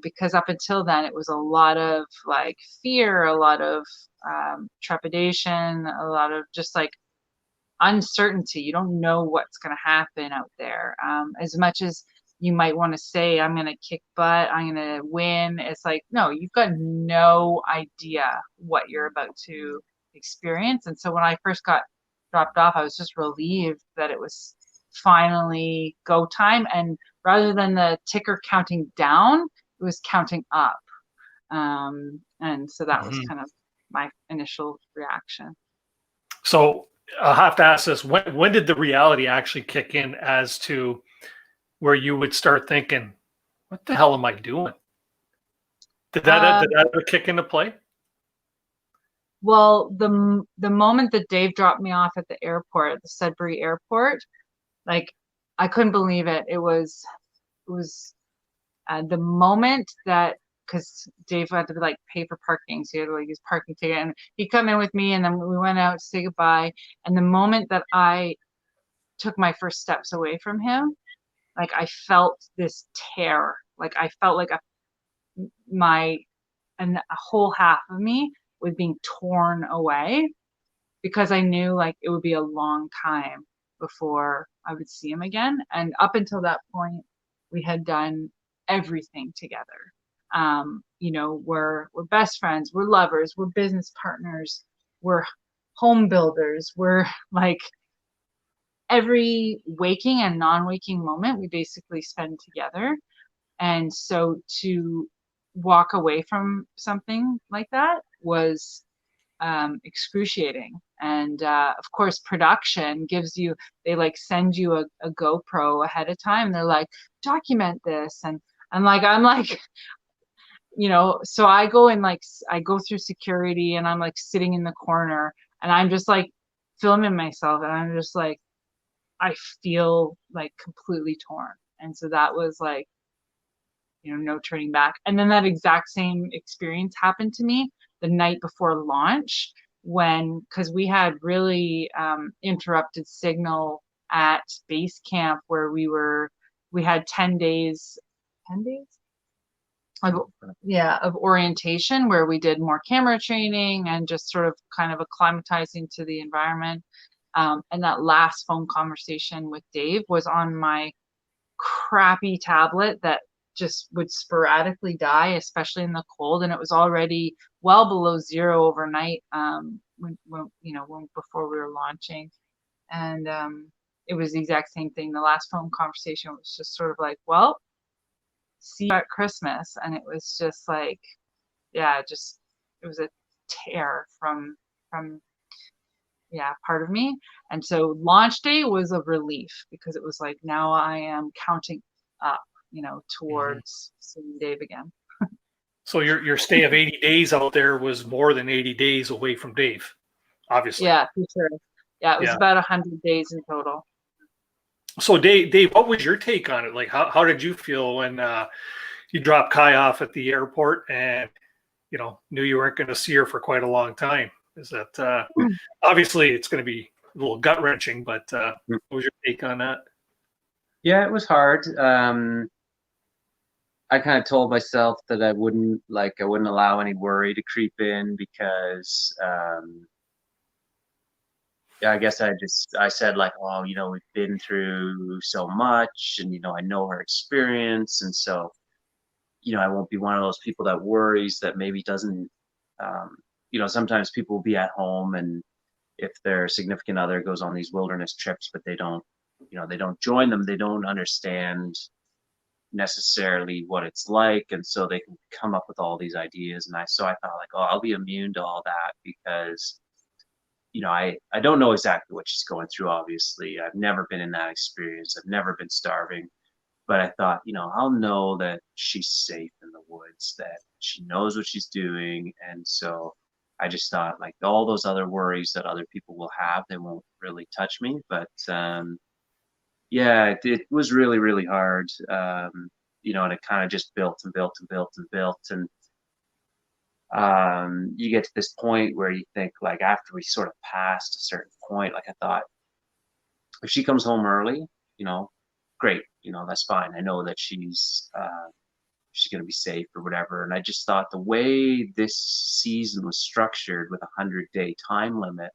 Because up until then, it was a lot of like fear, a lot of trepidation, a lot of just like uncertainty. You don't know what's going to happen out there. As much as you might want to say, I'm going to kick butt, I'm going to win, it's like, no, you've got no idea what you're about to experience. And so when I first got dropped off, I was just relieved that it was finally go time. And rather than the ticker counting down, it was counting up. And so that was kind of my initial reaction. So I'll have to ask this: when did the reality actually kick in, as to where you would start thinking, "What the hell am I doing?" Did that ever kick into play? Well, the moment that Dave dropped me off at the airport, at the Sudbury airport, like I couldn't believe it. It was the moment that, because Dave had to like pay for parking, so he had to like use parking ticket, and he'd come in with me, and then we went out to say goodbye. And the moment that I took my first steps away from him, like I felt this tear. Like I felt like a whole half of me was being torn away, because I knew like it would be a long time before I would see him again. And up until that point, we had done everything together. We're best friends, we're lovers, we're business partners, we're home builders, we're like every waking and non-waking moment we basically spend together. And so to walk away from something like that was excruciating. And of course, production gives you, they like send you a GoPro ahead of time. They're like, document this. And I'm like, so I go and like, I go through security, and I'm like sitting in the corner, and I'm just like filming myself. And I'm just like, I feel like completely torn. And so that was like, no turning back. And then that exact same experience happened to me the night before launch, because we had really interrupted signal at base camp, where we had 10 days of orientation, where we did more camera training and just sort of kind of acclimatizing to the environment. And that last phone conversation with Dave was on my crappy tablet that just would sporadically die, especially in the cold. And it was already well below zero overnight before we were launching. And it was the exact same thing. The last phone conversation was just sort of like, well, see you at Christmas. And it was just like, yeah, it was a tear from part of me. And so launch day was a relief, because it was like, now I am counting up, towards seeing Dave again. So your stay of 80 days out there was more than 80 days away from Dave, obviously. Yeah, for sure. Yeah, it was about 100 days in total. So Dave, what was your take on it? Like, how did you feel when you dropped Kai off at the airport, and knew you weren't going to see her for quite a long time? Is that obviously it's going to be a little gut wrenching, but what was your take on that? Yeah, it was hard. I kind of told myself that I wouldn't allow any worry to creep in, because I guess I said like, oh, we've been through so much, and I know her experience, and so I won't be one of those people that worries that maybe doesn't. Sometimes people will be at home, and if their significant other goes on these wilderness trips, but they don't, they don't join them, they don't understand necessarily what it's like, and so they can come up with all these ideas. And I thought like, oh, I'll be immune to all that because I don't know exactly what she's going through. Obviously, I've never been in that experience. I've never been starving, but I thought, I'll know that she's safe in the woods, that she knows what she's doing. And so I just thought like all those other worries that other people will have, they won't really touch me. But yeah, it was really, really hard. And it kind of just built and built and built and built. And you get to this point where you think like after we sort of passed a certain point, like I thought, if she comes home early, great, that's fine. I know that she's going to be safe or whatever. And I just thought the way this season was structured with 100-day time limit,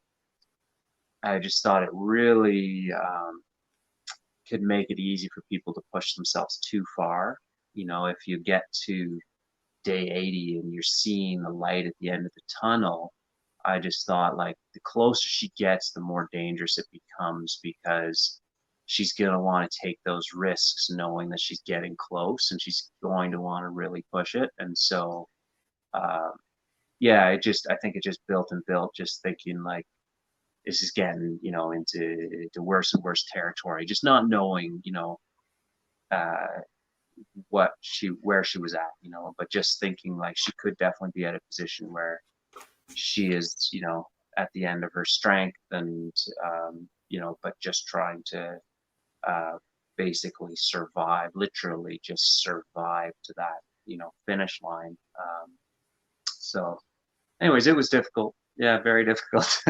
I just thought it really could make it easy for people to push themselves too far. If you get to day 80 and you're seeing the light at the end of the tunnel, I just thought like the closer she gets, the more dangerous it becomes, because she's going to want to take those risks knowing that she's getting close, and she's going to want to really push it. And so yeah, I think it just built and built, just thinking like this is getting into worse and worse territory, just not knowing where she was at, but just thinking like she could definitely be at a position where she is at the end of her strength, and but just trying to basically survive, literally just survive to that finish line. So anyways, it was difficult. Yeah, very difficult.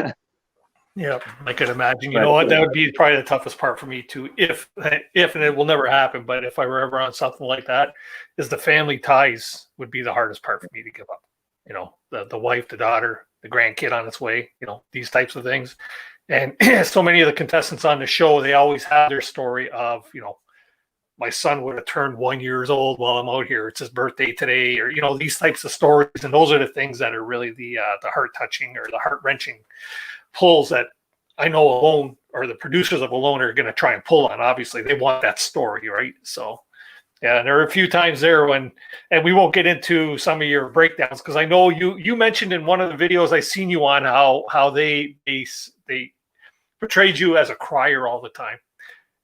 Yeah, I could imagine. You know what? That would be probably the toughest part for me too. If and it will never happen, but if I were ever on something like that, is the family ties would be the hardest part for me to give up. The wife, the daughter, the grandkid on its way. These types of things. And so many of the contestants on the show, they always have their story of my son would have turned 1 year old while I'm out here. It's his birthday today, or these types of stories. And those are the things that are really the heart touching or the heart wrenching pulls that I know Alone or the producers of Alone are going to try and pull on. Obviously, they want that story, right? So, yeah, and there are a few times there when, and we won't get into some of your breakdowns because I know you mentioned in one of the videos I seen you on how they portrayed you as a crier all the time,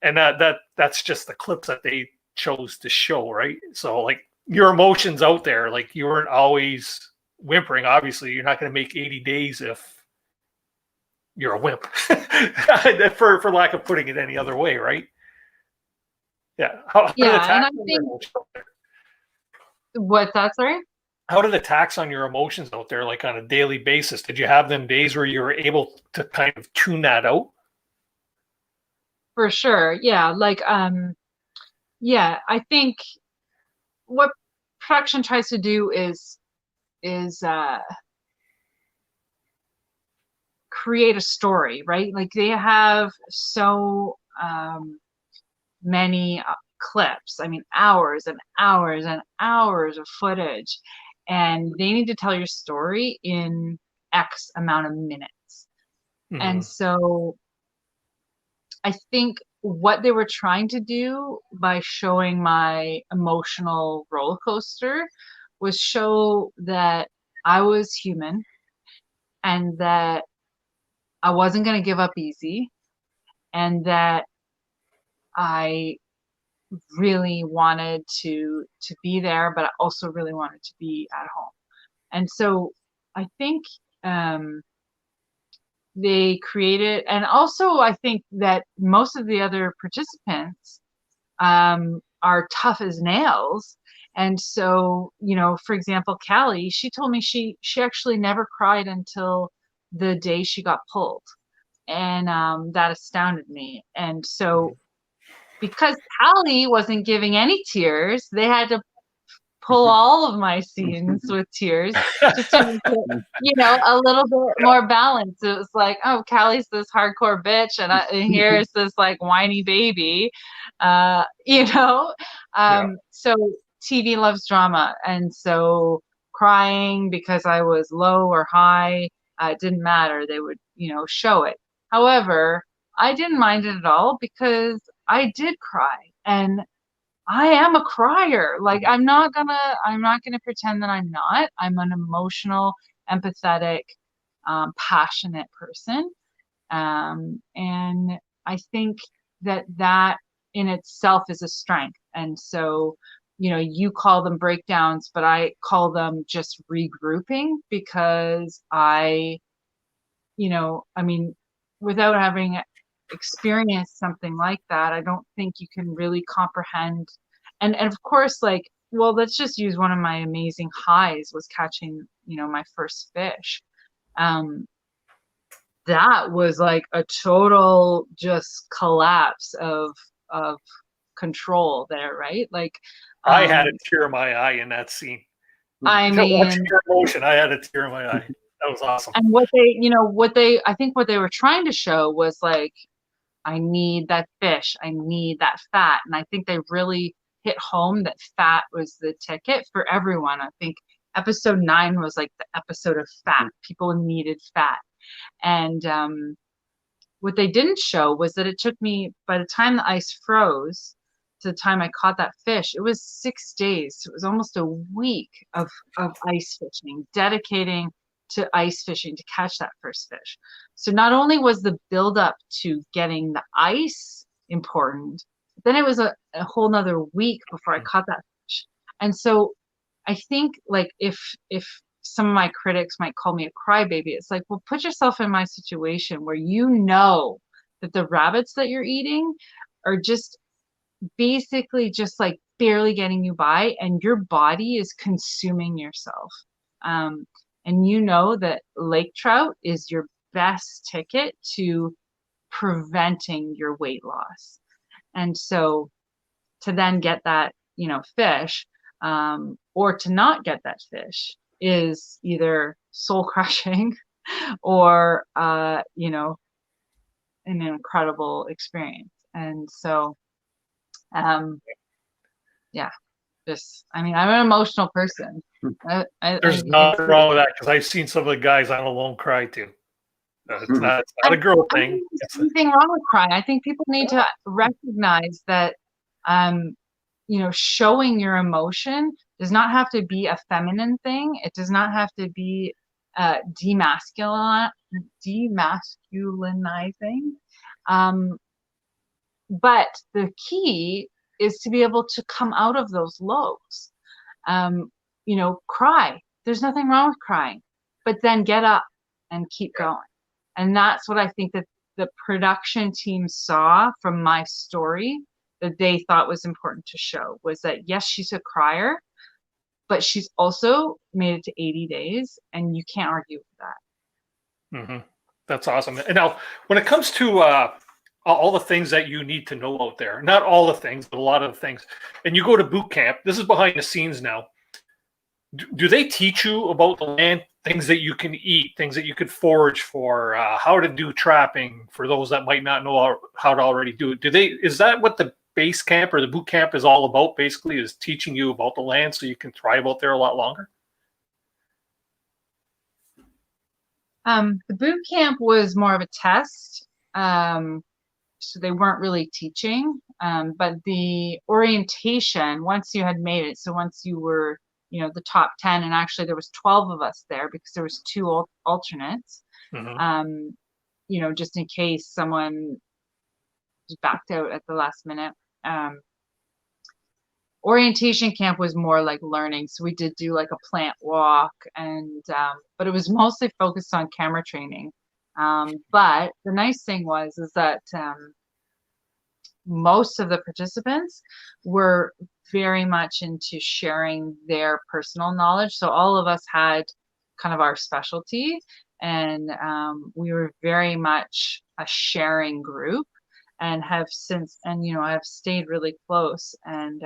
and that's just the clips that they chose to show, right? So, like your emotions out there, like you weren't always whimpering. Obviously, you're not going to make 80 days if you're a wimp, for lack of putting it any other way, right? Yeah. And I think what's that, sorry? How did attacks on your emotions out there, like on a daily basis? Did you have them days where you were able to kind of tune that out? For sure. Yeah. Like, yeah, I think what production tries to do is create a story, right? Like they have so many clips. I mean, hours and hours and hours of footage, and they need to tell your story in X amount of minutes. Mm-hmm. And so I think what they were trying to do by showing my emotional roller coaster was show that I was human and that I wasn't going to give up easy, and that I really wanted to be there, but I also really wanted to be at home. And so I think they created, and also I think that most of the other participants are tough as nails. And so, for example, Callie, she told me she actually never cried until the day she got pulled. And that astounded me. And so because Callie wasn't giving any tears, they had to pull all of my scenes with tears just to make it, a little bit more balanced. It was like, oh, Callie's this hardcore bitch, and here's this like whiny baby, So TV loves drama, and so crying because I was low or high, it didn't matter. They would, show it. However, I didn't mind it at all because I did cry, and I am a crier. Like I'm not gonna pretend that I'm not. I'm an emotional, empathetic, passionate person. And I think that in itself is a strength. And so, you call them breakdowns, but I call them just regrouping because without having experienced something like that, I don't think you can really comprehend. And of course, like, well, let's just use one of my amazing highs was catching, my first fish. That was like a total just collapse of control there, right? Like I had a tear in my eye in that scene. I mean, watching your emotion, I had a tear in my eye. That was awesome. And I think what they were trying to show was like, I need that fish. I need that fat. And I think they really hit home that fat was the ticket for everyone. I think episode 9 was like the episode of fat. People needed fat. And what they didn't show was that it took me, by the time the ice froze to the time I caught that fish, it was 6 days. It was almost a week of ice fishing, dedicating to ice fishing to catch that first fish. So not only was the buildup to getting the ice important, then it was a whole nother week before I caught that fish. And so I think like if some of my critics might call me a crybaby, it's like, well, put yourself in my situation where that the rabbits that you're eating are just basically just like barely getting you by, and your body is consuming yourself. And that lake trout is your best ticket to preventing your weight loss. And so to then get that, fish, or to not get that fish is either soul crushing or, an incredible experience. And so, I'm an emotional person. There's nothing wrong with that because I've seen some of the guys on Alone cry too. It's not a girl thing. There's nothing wrong with crying. I think people need to recognize that, showing your emotion does not have to be a feminine thing. It does not have to be demasculinizing. But the key is to be able to come out of those lows. Cry. There's nothing wrong with crying, but then get up and keep going. And that's what I think that the production team saw from my story that they thought was important to show, was that yes, she's a crier, but she's also made it to 80 days, and you can't argue with that. Mm-hmm. That's awesome. And now, when it comes to all the things that you need to know out there, not all the things, but a lot of the things, and you go to boot camp, this is behind the scenes now. Do they teach you about the land, things that you can eat, things that you could forage for, how to do trapping for those that might not know how to already do it? Is that what the base camp or the boot camp is all about, basically, is teaching you about the land so you can thrive out there a lot longer? The boot camp was more of a test. So they weren't really teaching, but the orientation, once you had made it, so once you were, the top 10, and actually there was 12 of us there because there was 2 alternates, just in case someone just backed out at the last minute. Orientation camp was more like learning. So we did do like a plant walk, and but it was mostly focused on camera training. But the nice thing is that most of the participants were very much into sharing their personal knowledge. So all of us had kind of our specialty, and we were very much a sharing group, and have since, and I've stayed really close. And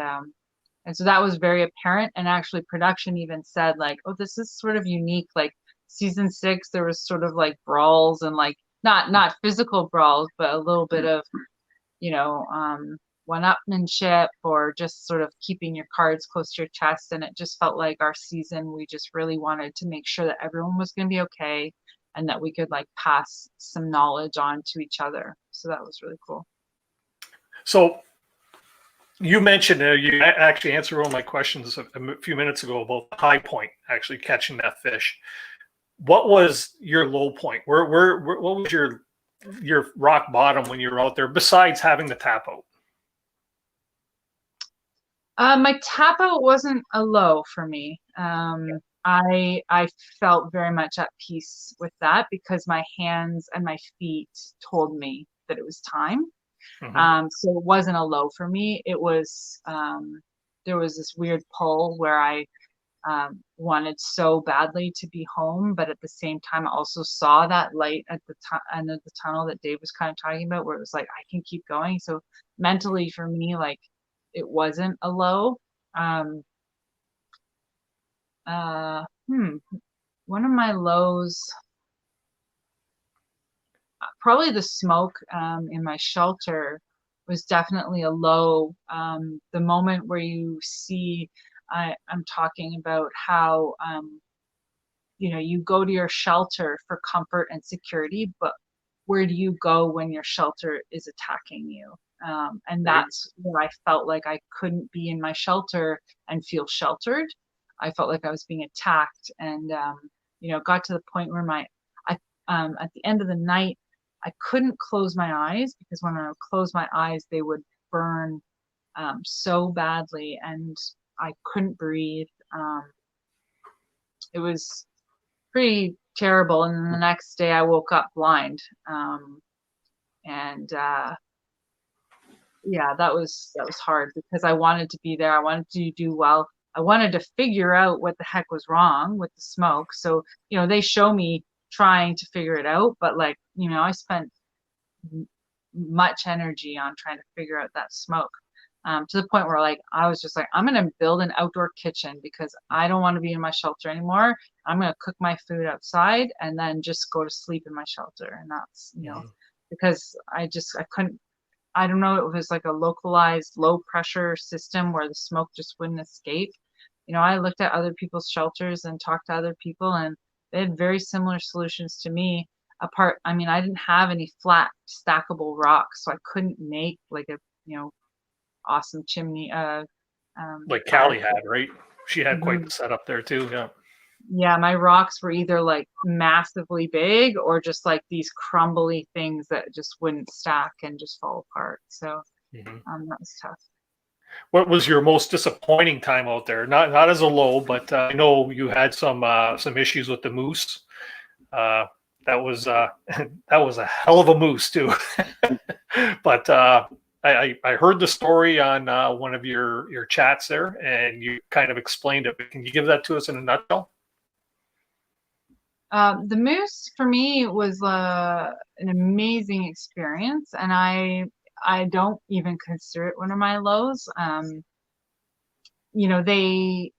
And so that was very apparent. And actually production even said like, oh, this is sort of unique. Like season 6, there was sort of like brawls and like not physical brawls, but a little bit of, you know, one-upmanship or just sort of keeping your cards close to your chest. And it just felt like our season, we just really wanted to make sure that everyone was going to be okay and that we could like pass some knowledge on to each other. So that was really cool. So you mentioned, you actually answered one of my questions a few minutes ago about the high point, actually catching that fish. What was your low point? What was your rock bottom when you were out there, besides having the tap out? My tap out wasn't a low for me. I felt very much at peace with that because my hands and my feet told me that it was time. So it wasn't a low for me. It was, there was this weird pull where I wanted so badly to be home, but at the same time, I also saw that light at the end of the tunnel that Dave was kind of talking about, where it was like, I can keep going. So mentally for me, like it wasn't a low. One of my lows, probably the smoke in my shelter was definitely a low. The moment where you see, I'm talking about how, you know, you go to your shelter for comfort and security, but where do you go when your shelter is attacking you? And that's where I felt like I couldn't be in my shelter and feel sheltered. I felt like I was being attacked, and you know, it got to the point where at the end of the night, I couldn't close my eyes because when I would close my eyes, they would burn so badly, and I couldn't breathe. It was pretty terrible. And then the next day, I woke up blind, and yeah, that was hard because I wanted to be there. I wanted to do well. I wanted to figure out what the heck was wrong with the smoke. So, you know, they show me trying to figure it out, but like, you know, I spent much energy on trying to figure out that smoke, to the point where like, I was just like, I'm going to build an outdoor kitchen because I don't want to be in my shelter anymore. I'm going to cook my food outside and then just go to sleep in my shelter. And that's, you know, because I couldn't, I don't know, it was like a localized low pressure system where the smoke just wouldn't escape. You know, I looked at other people's shelters and talked to other people, and they had very similar solutions to me. I mean, I didn't have any flat stackable rocks, so I couldn't make like a, you know, awesome chimney. Like Callie had, right? She had quite the setup there too. Yeah. Yeah, my rocks were either like massively big or just like these crumbly things that just wouldn't stack and just fall apart. So that was tough. What was your most disappointing time out there? Not as a low, but I know you had some issues with the moose. That was that was a hell of a moose too. But I heard the story on one of your chats there, and you kind of explained it. But can you give that to us in a nutshell? The moose for me was an amazing experience, and I don't even consider it one of my lows. You know, they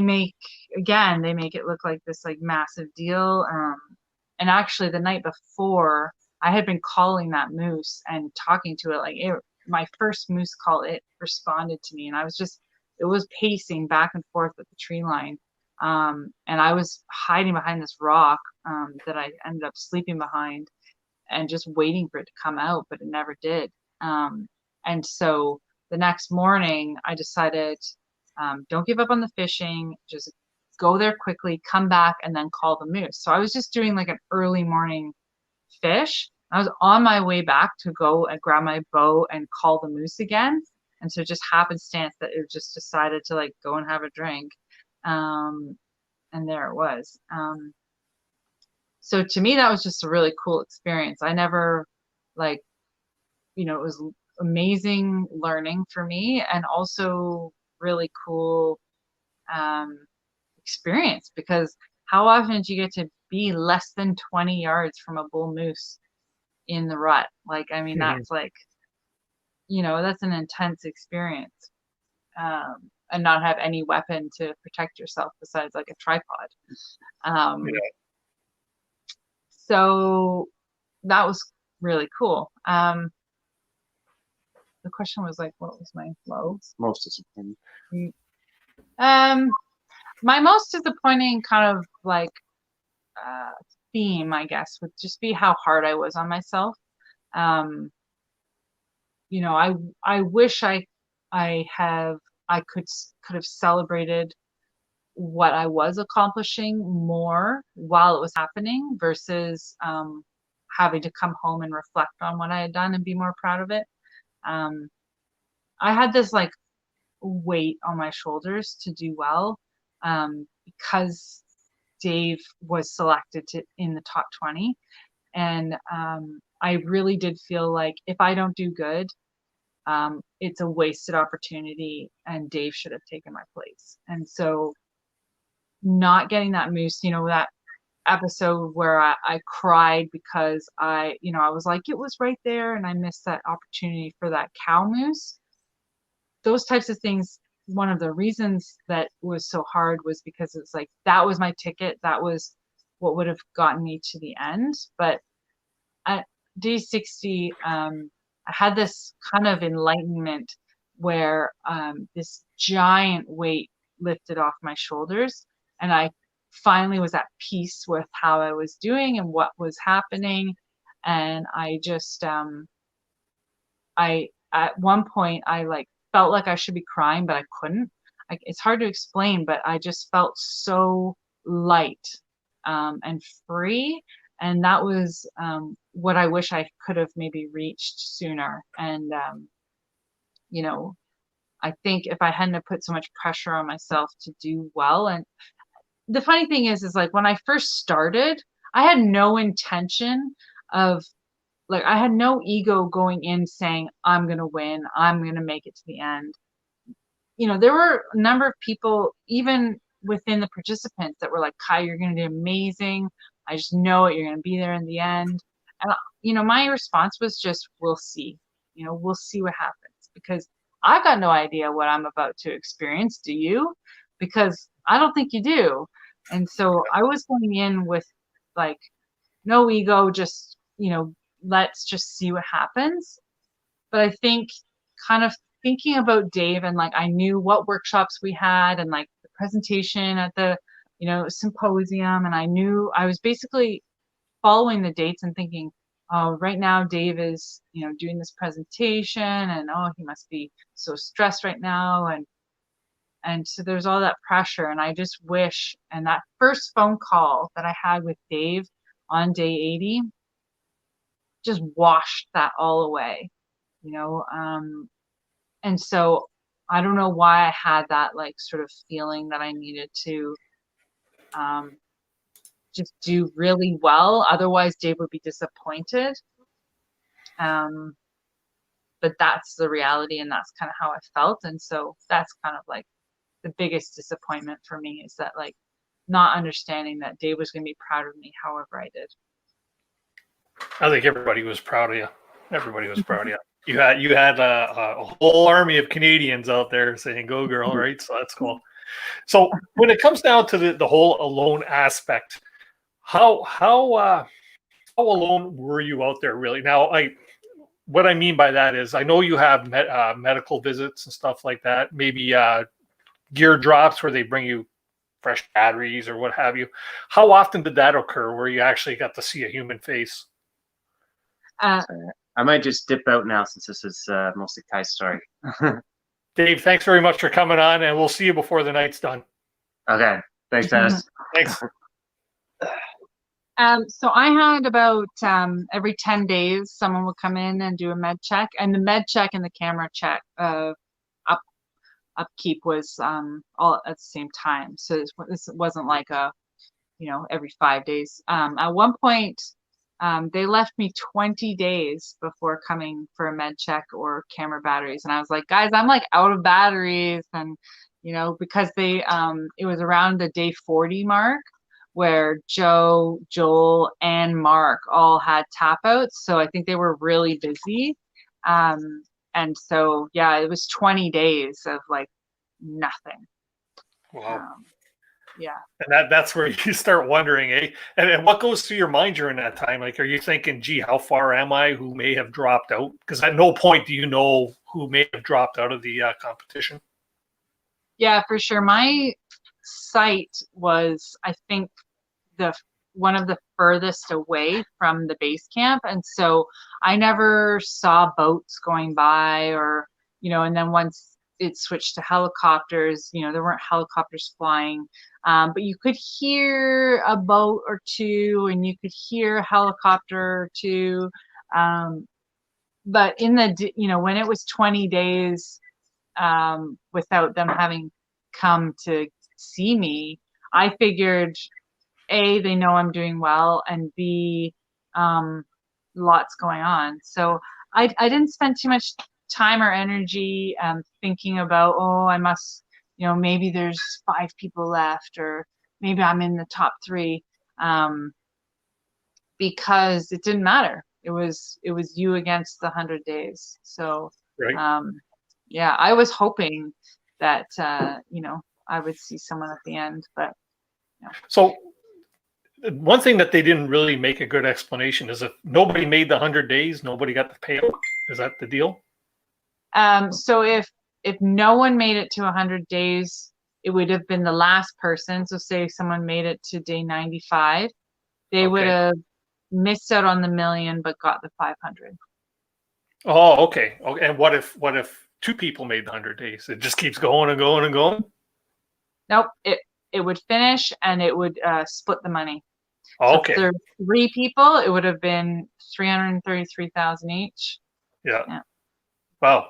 make it look like this like massive deal. And actually, the night before, I had been calling that moose and talking to it. Like my first moose call, it responded to me, and it was pacing back and forth at the tree line. And I was hiding behind this rock that I ended up sleeping behind and just waiting for it to come out, but it never did. And so the next morning, I decided, don't give up on the fishing, just go there quickly, come back, and then call the moose. So I was just doing like an early morning fish. I was on my way back to go and grab my bow and call the moose again. And so it just happenstance that it just decided to like go and have a drink. And there it was. So to me, that was just a really cool experience. I never like, you know, it was amazing learning for me, and also really cool experience, because how often do you get to be less than 20 yards from a bull moose in the rut? Like, I mean, that's like, you know, that's an intense experience. and not have any weapon to protect yourself besides like a tripod. So that was really cool. The question was like, what was my most disappointing? My most disappointing kind of like theme, I guess, would just be how hard I was on myself. You know, I wish I could have celebrated what I was accomplishing more while it was happening versus having to come home and reflect on what I had done and be more proud of it. I had this like weight on my shoulders to do well because Dave was selected in the top 20. And I really did feel like if I don't do good, it's a wasted opportunity and Dave should have taken my place. And so not getting that moose, you know, that episode where I cried because I was like, it was right there and I missed that opportunity for that cow moose. Those types of things, one of the reasons that was so hard was because it's like, that was my ticket. That was what would have gotten me to the end. But at day 60, I had this kind of enlightenment where this giant weight lifted off my shoulders. And I finally was at peace with how I was doing and what was happening. And I just, at one point, I like felt like I should be crying, but I couldn't. It's hard to explain, but I just felt so light and free. And that was what I wish I could have maybe reached sooner. And, you know, I think if I hadn't have put so much pressure on myself to do well. And the funny thing is like when I first started, I had no intention of, like, I had no ego going in saying, I'm going to win, I'm going to make it to the end. You know, there were a number of people, even within the participants, that were like, Kai, you're going to do amazing. I just know it. You're going to be there in the end. And, you know, my response was just, we'll see. You know, we'll see what happens. Because I've got no idea what I'm about to experience. Do you? Because I don't think you do. And so I was going in with, like, no ego, just, you know, let's just see what happens. But I think kind of thinking about Dave and like I knew what workshops we had and like the presentation at the, you know, symposium, and I knew I was basically following the dates and thinking, oh, right now Dave is, you know, doing this presentation and oh, he must be so stressed right now, and so there's all that pressure. And I just wish, and that first phone call that I had with Dave on day 80 just washed that all away, you know. And so I don't know why I had that like sort of feeling that I needed to just do really well. Otherwise Dave would be disappointed. But that's the reality, and that's kind of how I felt. And so that's kind of like the biggest disappointment for me, is that like not understanding that Dave was going to be proud of me however I did. I think everybody was proud of you. Everybody was proud of you. You had a whole army of Canadians out there saying, go girl, right? So that's cool. So when it comes down to the whole alone aspect, how alone were you out there really? Now, what I mean by that is I know you have medical visits and stuff like that, maybe gear drops where they bring you fresh batteries or what have you. How often did that occur where you actually got to see a human face? I might just dip out now since this is mostly Kai's story. Dave, thanks very much for coming on, and we'll see you before the night's done. Okay. Thanks, Dennis. Thanks. So I had about every 10 days, someone would come in and do a med check, and the med check and the camera check upkeep was all at the same time. So this wasn't like a, you know, every 5 days. At one point, they left me 20 days before coming for a med check or camera batteries. And I was like, guys, I'm like out of batteries. And, you know, because it was around the day 40 mark where Joe, Joel, and Mark all had tap outs. So I think they were really busy. And so, yeah, it was 20 days of like nothing. Wow. Yeah. And that's where you start wondering, eh? And what goes through your mind during that time? Like, are you thinking, gee, how far am I? Who may have dropped out? Because at no point do you know who may have dropped out of the competition. Yeah, for sure. My site was, I think, the one of the furthest away from the base camp, and so I never saw boats going by, or and then once it switched to helicopters, there weren't helicopters flying, but you could hear a boat or two, and you could hear a helicopter or two, but in the when it was 20 days without them having come to see me, I figured A, they know I'm doing well, and B, lots going on. So I didn't spend too much time or energy thinking about, oh, I must, maybe there's 5 people left, or maybe I'm in the top 3, because it didn't matter. It was you against the 100 days. So Right. yeah, I was hoping that I would see someone at the end, but So one thing that they didn't really make a good explanation is if nobody made the 100 days, nobody got the payout. Is that the deal? So if no one made it to 100 days, it would have been the last person. So say someone made it to day 95, they would have missed out on the million but got the 500. Oh, okay. Okay. And what if 2 people made the 100 days? It just keeps going and going and going. Nope. It would finish, and it would split the money. Oh, So okay. if there were 3 people, it would have been 333,000 each. Yeah. Wow.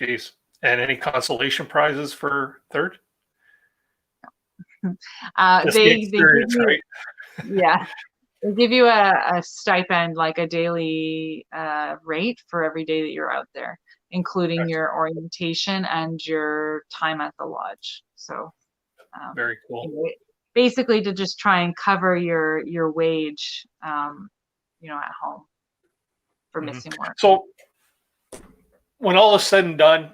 Jeez. And any consolation prizes for third? Just the experience, right? Yeah. They give you a stipend, like a daily rate for every day that you're out there, including your orientation and your time at the lodge. So very cool. Basically to just try and cover your wage, at home for missing work. So when all is said and done,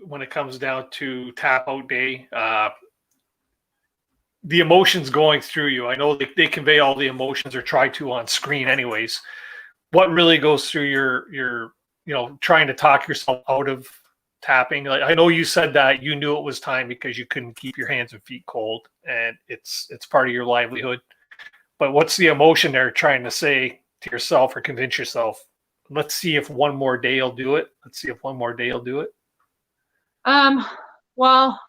when it comes down to tap out day, the emotions going through you, I know they convey all the emotions, or try to, on screen anyways. What really goes through your trying to talk yourself out of tapping? Like, I know you said that you knew it was time because you couldn't keep your hands and feet cold, and it's part of your livelihood. But what's the emotion there trying to say to yourself or convince yourself, let's see if one more day will do it? Let's see if one more day will do it. Well,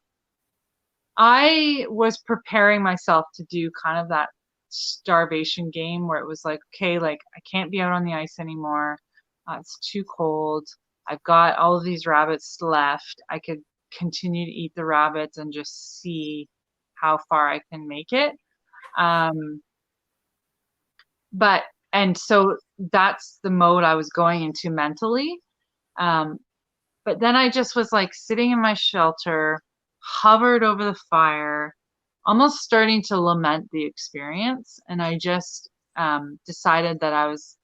I was preparing myself to do kind of that starvation game where it was like, okay, like I can't be out on the ice anymore. It's too cold. I've got all of these rabbits left. I could continue to eat the rabbits and just see how far I can make it. And so that's the mode I was going into mentally. But then I just was like sitting in my shelter, hovered over the fire, almost starting to lament the experience. And I just decided that I was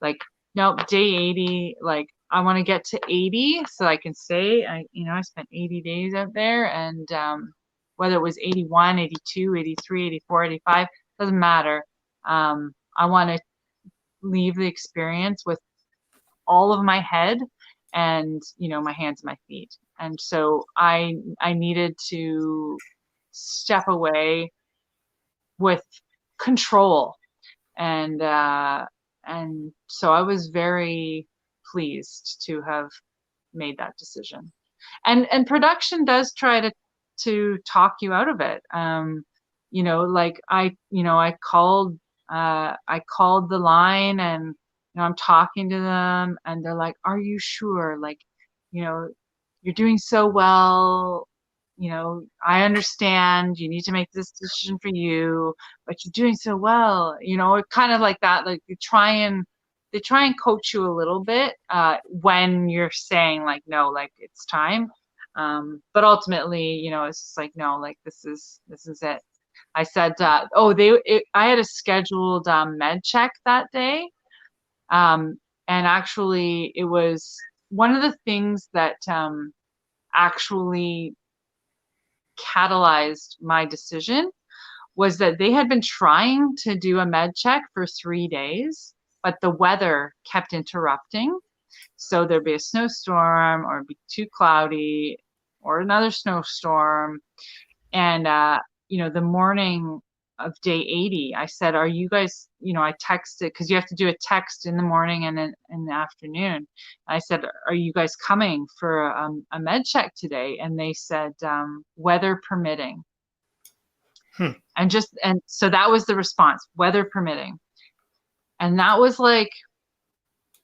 like, nope, day 80, like I want to get to 80 so I can say, I spent 80 days out there, and whether it was 81, 82, 83, 84, 85, doesn't matter. I want to leave the experience with all of my head and my hands and my feet. And so I needed to step away with control, and so I was very pleased to have made that decision. And production does try to talk you out of it. Like I called the line, and I'm talking to them, and they're like, "Are you sure? Like, you're doing so well. I understand you need to make this decision for you, but you're doing so well." Kind of like that. Like they try and coach you a little bit when you're saying like, no, like it's time. But ultimately, it's just like, no, like this is it. I said, I had a scheduled med check that day. And actually it was one of the things that actually catalyzed my decision was that they had been trying to do a med check for 3 days, but the weather kept interrupting. So there'd be a snowstorm, or it'd be too cloudy, or another snowstorm. And, the morning of day 80, I said, are you guys, I texted, because you have to do a text in the morning and in the afternoon. I said, are you guys coming for a med check today? And they said, weather permitting. And so that was the response, weather permitting. And that was like,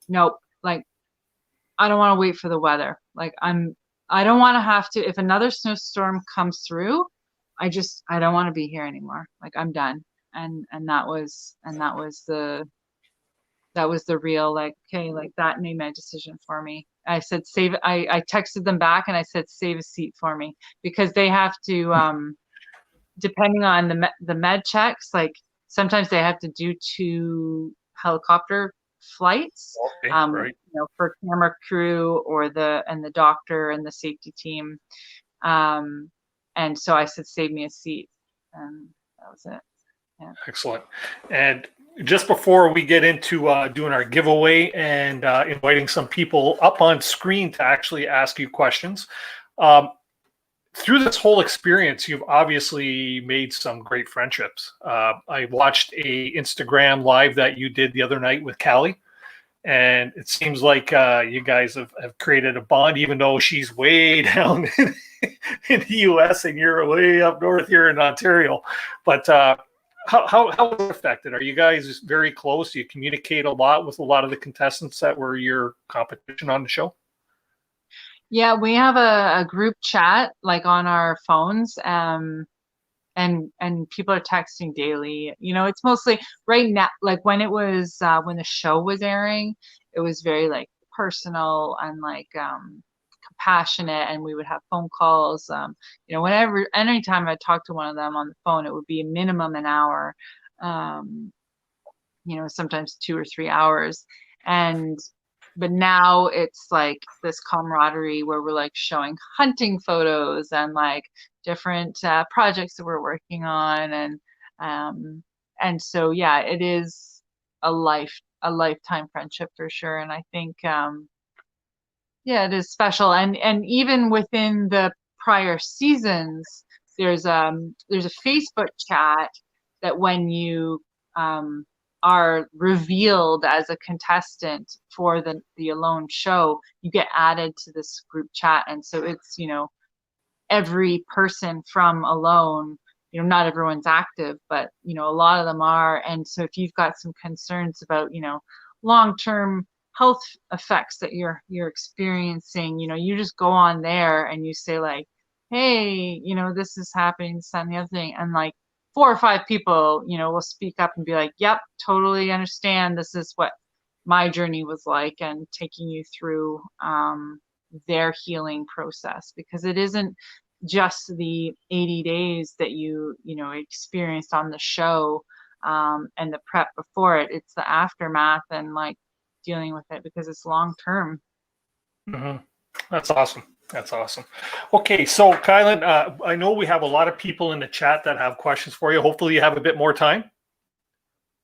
nope, like, I don't want to wait for the weather. Like, I don't want to have to, if another snowstorm comes through, I don't want to be here anymore. Like, I'm done. And that was the real, like, okay, like, that made my decision for me. I said, I texted them back and I said, save a seat for me, because they have to, depending on the med checks, like, sometimes they have to do 2 helicopter flights, Okay, right. for camera crew or the doctor and the safety team. And so I said, save me a seat. And that was it. Yeah. Excellent. And just before we get into doing our giveaway and inviting some people up on screen to actually ask you questions, through this whole experience, you've obviously made some great friendships. I watched a Instagram live that you did the other night with Callie, and it seems like you guys have created a bond, even though she's way down in the U.S. and you're way up north here in Ontario. But how was it affected? Are you guys very close? Do you communicate a lot with a lot of the contestants that were your competition on the show? Yeah, we have a group chat, like, on our phones, and people are texting daily. It's mostly right now, like, when it was when the show was airing, it was very, like, personal and, like, compassionate, and we would have phone calls. Anytime I talked to one of them on the phone, it would be a minimum an hour, sometimes 2 or 3 hours. But now it's like this camaraderie where we're, like, showing hunting photos and, like, different projects that we're working on, and so, yeah, it is a lifetime friendship for sure. And I think it is special. And even within the prior seasons, there's a Facebook chat that when you are revealed as a contestant for the Alone show, you get added to this group chat. And so it's, every person from Alone, not everyone's active, but, a lot of them are. And so if you've got some concerns about, long-term health effects that you're experiencing, you just go on there and you say, like, hey, this is happening, this, that, and the other thing. And, like, 4 or 5 people, will speak up and be like, yep, totally understand. This is what my journey was like, and taking you through their healing process, because it isn't just the 80 days that you experienced on the show and the prep before it. It's the aftermath and, like, dealing with it, because it's long term. Mm-hmm. That's awesome. That's awesome. Okay, so Kieilyn, I know we have a lot of people in the chat that have questions for you. Hopefully you have a bit more time.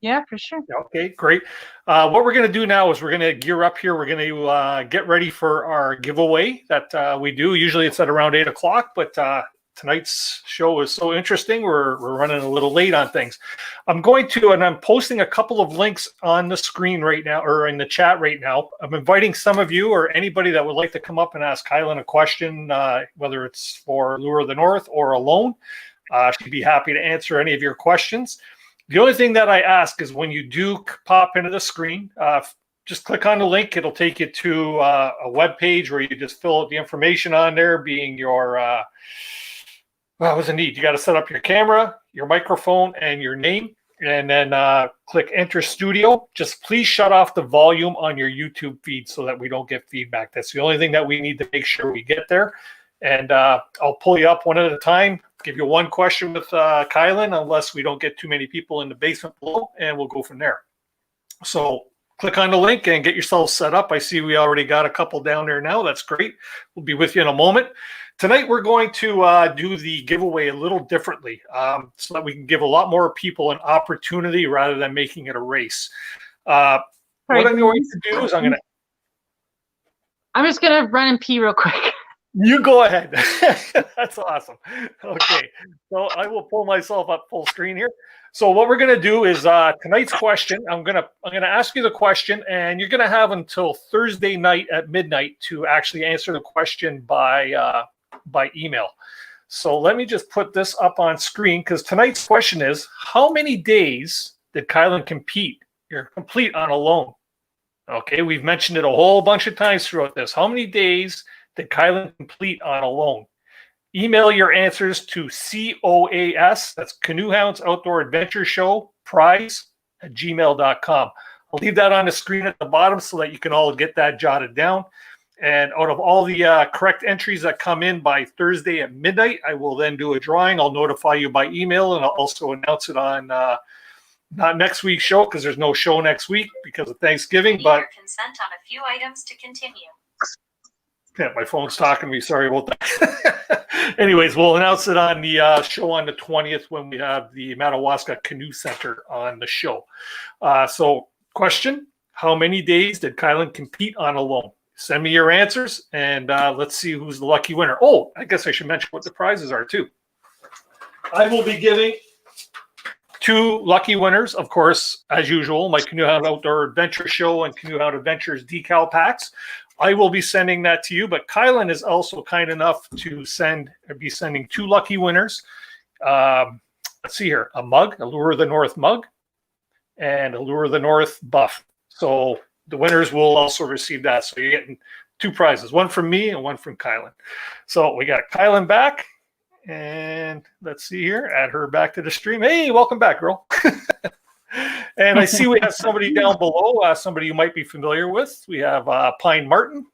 Yeah, for sure. Okay, great. What we're going to do now is we're going to gear up here. We're going to get ready for our giveaway that we do. Usually it's at around 8 o'clock, but tonight's show is so interesting. We're running a little late on things. I'm posting a couple of links on the screen right now, or in the chat right now. I'm inviting some of you or anybody that would like to come up and ask Kieilyn a question, whether it's for Lure of the North or Alone. She'd be happy to answer any of your questions. The only thing that I ask is when you do pop into the screen, just click on the link. It'll take you to a web page where you just fill out the information on there, being your well, what's it need? You got to set up your camera, your microphone, and your name, and then click Enter Studio. Just please shut off the volume on your YouTube feed so that we don't get feedback. That's the only thing that we need to make sure we get there. And I'll pull you up one at a time, give you one question with Kieilyn, unless we don't get too many people in the basement below, and we'll go from there. So click on the link and get yourself set up. I see we already got a couple down there now. That's great. We'll be with you in a moment. Tonight, we're going to do the giveaway a little differently so that we can give a lot more people an opportunity rather than making it a race. What I'm going to do is I'm just going to run and pee real quick. You go ahead. That's awesome. Okay, so I will pull myself up full screen here. So what we're going to do is tonight's question. I'm gonna ask you the question, and you're going to have until Thursday night at midnight to actually answer the question by email. So let me just put this up on screen because tonight's question is: how many days did Kieilyn complete on alone? Okay, we've mentioned it a whole bunch of times throughout this. How many days did Kieilyn complete on alone? Email your answers to COAS, that's Canoehounds Outdoor Adventure Show, prize@gmail.com. I'll leave that on the screen at the bottom so that you can all get that jotted down. And out of all the correct entries that come in by Thursday at midnight, I will then do a drawing. I'll notify you by email, and I'll also announce it on not next week's show because there's no show next week because of Thanksgiving. But consent on a few items to continue. Yeah, my phone's talking to me. Sorry about that. Anyways, we'll announce it on the show on the 20th when we have the Madawaska Canoe Center on the show. So question, how many days did Kieilyn compete on alone? Send me your answers, and let's see who's the lucky winner. Oh, I guess I should mention what the prizes are, too. I will be giving 2 lucky winners, of course, as usual, my Canoehound Outdoor Adventure Show and Canoehound Adventures decal packs. I will be sending that to you, but Kieilyn is also kind enough to be sending 2 lucky winners. Let's see here, a mug, a Lure of the North mug, and a Lure of the North buff. So the winners will also receive that. So you're getting 2 prizes, one from me and one from Kieilyn. So we got Kieilyn back, and let's see here, add her back to the stream. Hey, welcome back, girl. And I see we have somebody down below, somebody you might be familiar with. We have Pine Martin.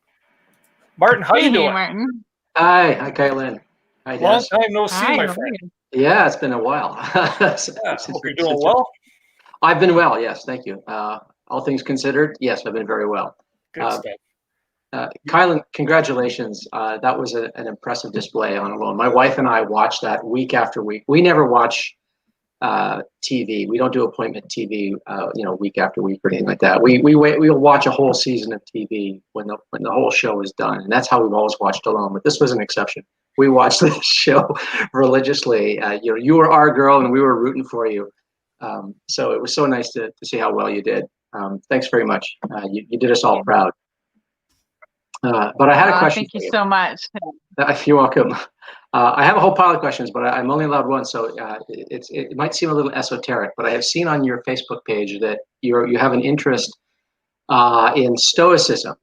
Martin, how you doing? Martin. Hi, Kieilyn. Hi, Long time no see, my friend. Yeah, it's been a while. Hope you're doing well. I've been well, yes, thank you. All things considered, yes, I've been very well. Good stuff. Kieilyn, congratulations. That was an impressive display on alone. My wife and I watched that week after week. We never watch TV. We don't do appointment TV, week after week or anything like that. We'll watch a whole season of TV when the whole show is done, and that's how we've always watched alone. But this was an exception. We watched this show religiously. You were our girl, and we were rooting for you. So it was so nice to see how well you did. Thanks very much. You did us all proud. But I had a question. Thank you so much. You're welcome. I have a whole pile of questions, but I'm only allowed one, so it might seem a little esoteric. But I have seen on your Facebook page that you have an interest in Stoicism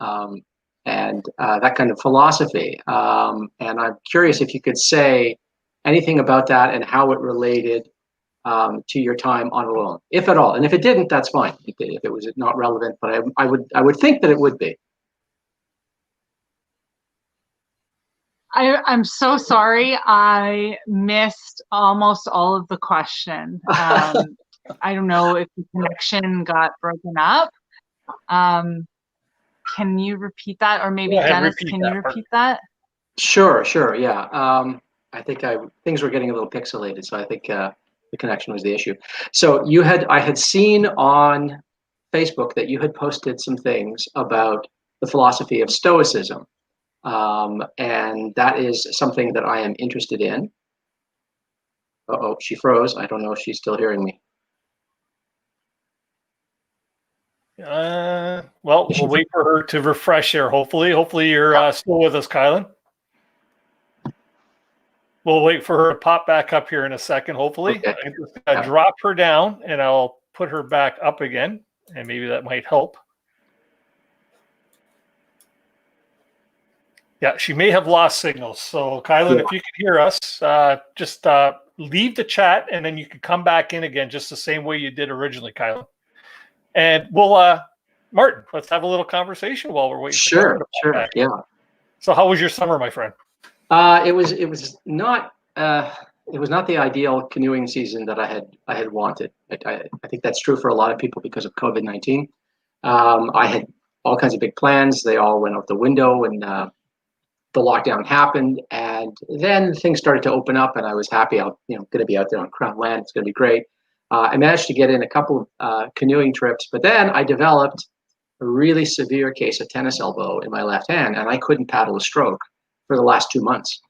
and that kind of philosophy. And I'm curious if you could say anything about that and how it related to your time on alone, if at all. And if it didn't, that's fine. If it was not relevant, but I would think that it would be. I'm so sorry. I missed almost all of the question. I don't know if the connection got broken up. Can you repeat that? Or maybe Dennis, can you repeat that? Sure, yeah. I think things were getting a little pixelated, so I think the connection was the issue. So I had seen on Facebook that you had posted some things about the philosophy of Stoicism. And that is something that I am interested in. Uh-oh, she froze. I don't know if she's still hearing me. Well, we'll wait for her to refresh here, hopefully. Hopefully you're still with us, Kieilyn. We'll wait for her to pop back up here in a second, hopefully. Okay. I'm just going to drop her down, and I'll put her back up again, and maybe that might help. Yeah, she may have lost signals. So, Kieilyn, if you can hear us, just leave the chat, and then you can come back in again just the same way you did originally, Kieilyn. And we'll, Martin, let's have a little conversation while we're waiting. Sure, yeah. So, how was your summer, my friend? It was not the ideal canoeing season that I had wanted. I think that's true for a lot of people because of COVID-19. I had all kinds of big plans. They all went out the window, and the lockdown happened, and then things started to open up, and I was happy. I'm going to be out there on Crown land. It's going to be great. I managed to get in a couple of canoeing trips, but then I developed a really severe case of tennis elbow in my left hand, and I couldn't paddle a stroke for the last 2 months,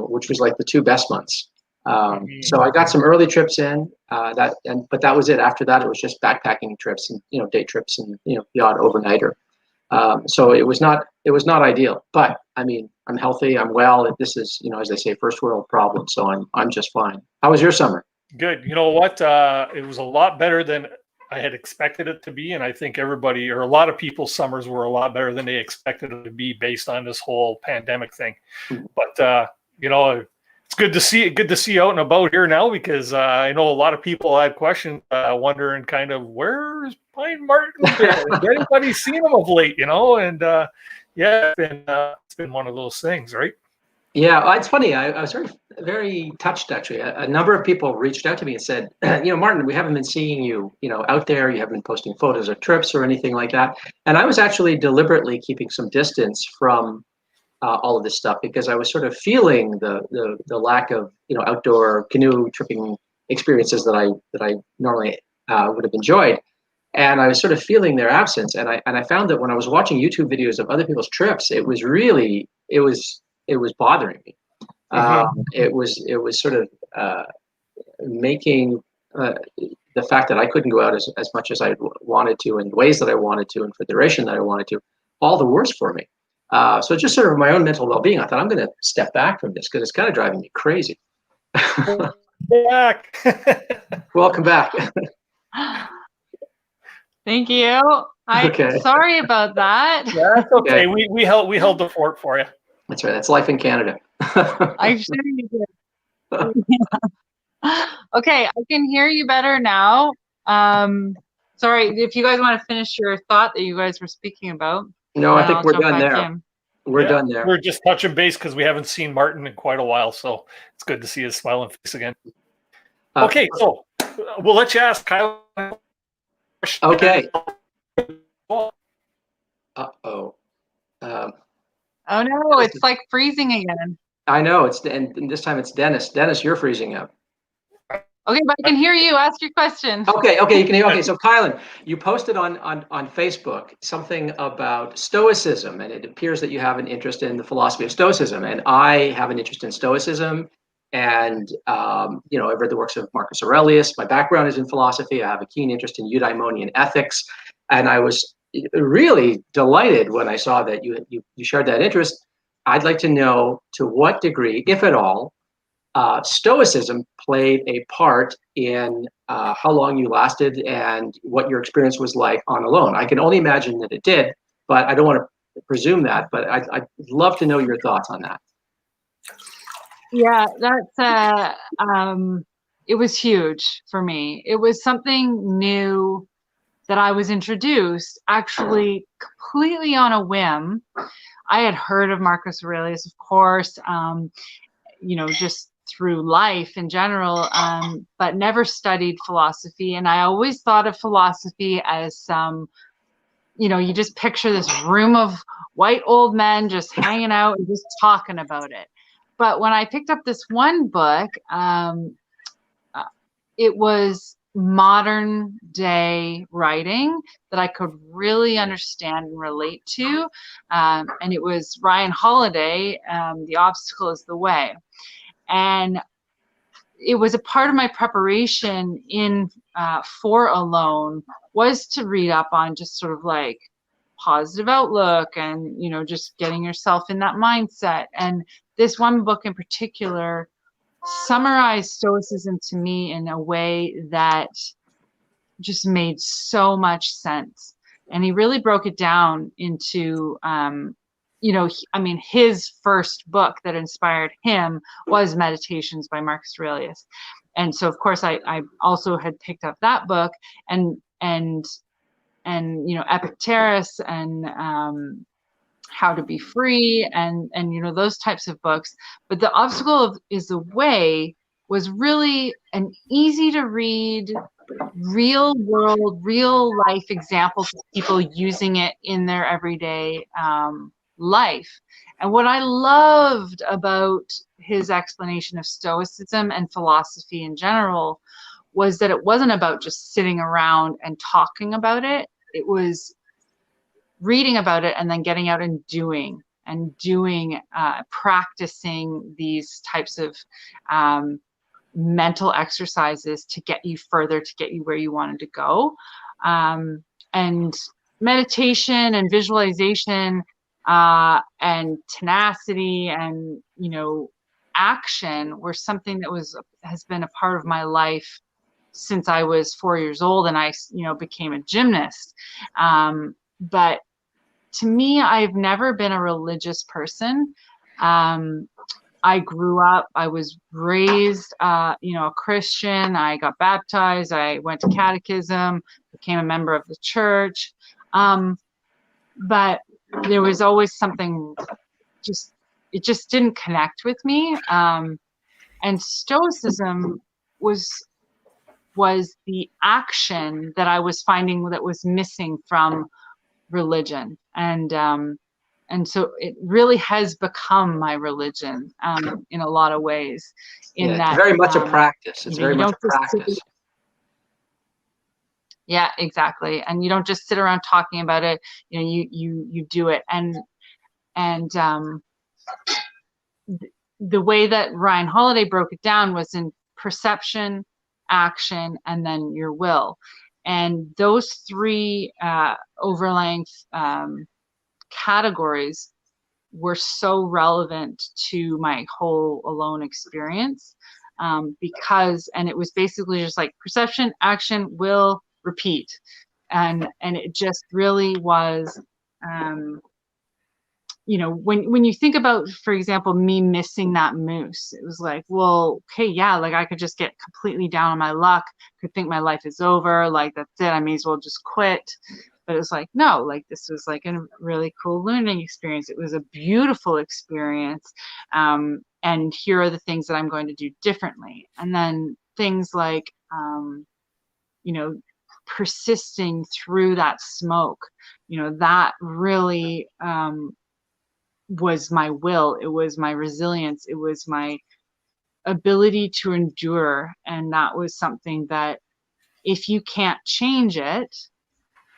which was like the 2 best months. So I got some early trips in, but that was it. After that, it was just backpacking trips and day trips and the odd overnighter. So it was not ideal, but I mean, I'm healthy, I'm well. This is, as they say, first world problem. So I'm just fine. How was your summer? Good. You know what? It was a lot better than I had expected it to be, and I think everybody, or a lot of people's summers, were a lot better than they expected it to be based on this whole pandemic thing. But it's good to see you out and about here now, because I know a lot of people had questions, wondering kind of, where's Pine Martin? Has anybody seen him of late? And it's been one of those things, right? Yeah, it's funny. I was very, very touched, actually. A number of people reached out to me and said, Martin, we haven't been seeing you, out there. You haven't been posting photos of trips or anything like that. And I was actually deliberately keeping some distance from all of this stuff, because I was sort of feeling the lack of, outdoor canoe tripping experiences that I normally would have enjoyed. And I was sort of feeling their absence. And I found that when I was watching YouTube videos of other people's trips, it was bothering me. It was sort of making the fact that I couldn't go out as much as I wanted to, in ways that I wanted to, and for the duration that I wanted to, all the worse for me. So just sort of my own mental well-being, I thought, I'm going to step back from this, because it's kind of driving me crazy. Back. Welcome back. Thank you. Okay. Sorry about that. That's okay. We held the fort for you. That's right. That's life in Canada. I'm sure you did. Okay, I can hear you better now. Sorry, if you guys want to finish your thought that you guys were speaking about. No, I think we're done there. We're done there. We're just touching base because we haven't seen Martin in quite a while, so it's good to see his smiling face again. Okay, so we'll let you ask Kyle. Okay. Uh-oh. Oh no, it's like freezing again. I know, and this time it's Dennis. Dennis, you're freezing up. Okay, but I can hear you. Ask your question. Okay, you can hear. Okay, so Kieilyn, you posted on Facebook something about Stoicism, and it appears that you have an interest in the philosophy of Stoicism, and I have an interest in Stoicism, and I've read the works of Marcus Aurelius. My background is in philosophy. I have a keen interest in eudaimonian ethics, and I was really delighted when I saw that you shared that interest. I'd like to know, to what degree, if at all, Stoicism played a part in how long you lasted and what your experience was like on alone. I can only imagine that it did, but I don't want to presume that. But I'd love to know your thoughts on that. Yeah, that's it was huge for me. It was something new that I was introduced, actually completely on a whim. I had heard of Marcus Aurelius, of course, just through life in general, but never studied philosophy. And I always thought of philosophy as some, you just picture this room of white old men just hanging out and just talking about it. But when I picked up this one book, it was modern day writing that I could really understand and relate to. And it was Ryan Holiday, The Obstacle is the Way. And it was a part of my preparation for Alone, was to read up on just sort of like positive outlook and, just getting yourself in that mindset. And this one book in particular summarized Stoicism to me in a way that just made so much sense. And he really broke it down into, his first book that inspired him was Meditations by Marcus Aurelius. And so, of course, I also had picked up that book and Epictetus and How to Be Free and those types of books. But The Obstacle is the Way was really an easy to read real world, real life examples of people using it in their everyday life. And what I loved about his explanation of Stoicism and philosophy in general was that it wasn't about just sitting around and talking about it. It was reading about it and then getting out and doing, practicing these types of mental exercises to get you further, to get you where you wanted to go. And meditation and visualization and tenacity and, you know, action were something that has been a part of my life since I was 4 years old and I, you know, became a gymnast. But to me, I've never been a religious person. I grew up, I was raised, you know, a Christian. I got baptized. I went to catechism, became a member of the church. But there was always something it just didn't connect with me. And Stoicism was the action that I was finding that was missing from religion. And so it really has become my religion in a lot of ways. It's very much a practice. It's very much a practice. Yeah, exactly. And you don't just sit around talking about it. You know, you do it. And the way that Ryan Holiday broke it down was in perception, action, and then your will. And those three overlaying categories were so relevant to my whole alone experience because it was basically just like perception, action, will, repeat. And it just really was, you know, when you think about, for example, me missing that moose, it was like, well, okay, yeah, like I could just get completely down on my luck, could think my life is over, like that's it, I may as well just quit. But it was like, no, like this was like a really cool learning experience. It was a beautiful experience. And here are the things that I'm going to do differently. And then things like, you know, persisting through that smoke, you know, that really was my will. It was my resilience. It was my ability to endure. And that was something that if you can't change it,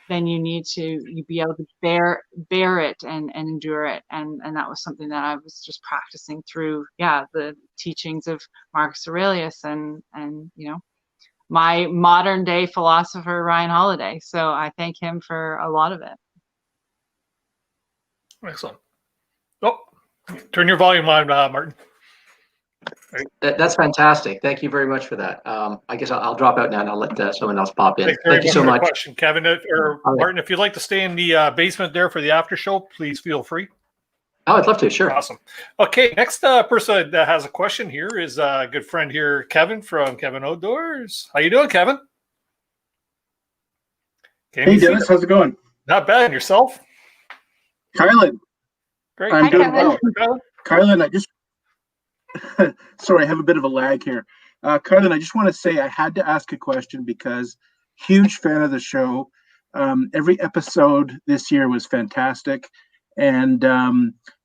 then you need to be able to bear it and endure it. And that was something that I was just practicing through, the teachings of Marcus Aurelius and, you know, my modern day philosopher, Ryan Holiday. So I thank him for a lot of it. Excellent. Oh, turn your volume on, Martin. Right. That's fantastic. Thank you very much for that. I guess I'll drop out now and I'll let someone else pop in. Thank you so much. Question, Kevin or Martin, if you'd like to stay in the basement there for the after show, please feel free. Oh, I'd love to. Sure. Awesome. Okay, next person that has a question here is a good friend here, Kevin from Kevin Outdoors. How you doing, Kevin? Hey, Dennis. How's it going? Not bad. And yourself? Kieilyn. Great. I'm doing Kevin. well. Kieilyn, I just sorry, I have a bit of a lag here. Kieilyn, I just want to say I had to ask a question because huge fan of the show. Every episode this year was fantastic. And,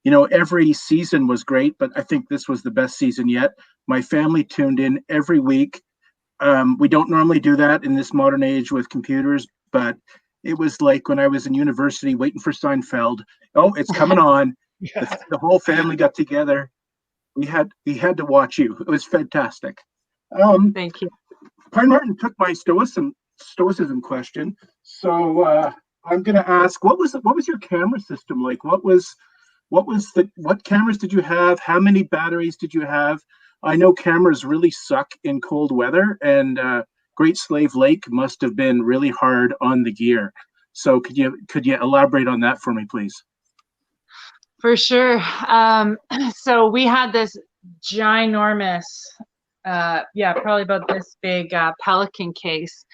you know, every season was great, but I think this was the best season yet. My family tuned in every week. We don't normally do that in this modern age with computers, but it was like when I was in university waiting for Seinfeld. Oh, it's coming on. Yeah. The whole family got together. We had to watch you. It was fantastic. Thank you. Pine Martin took my stoicism question, so I'm going to ask, what was your camera system like? What cameras did you have? How many batteries did you have? I know cameras really suck in cold weather, and Great Slave Lake must have been really hard on the gear. So could you elaborate on that for me, please? For sure. So we had this ginormous, probably about this big Pelican case,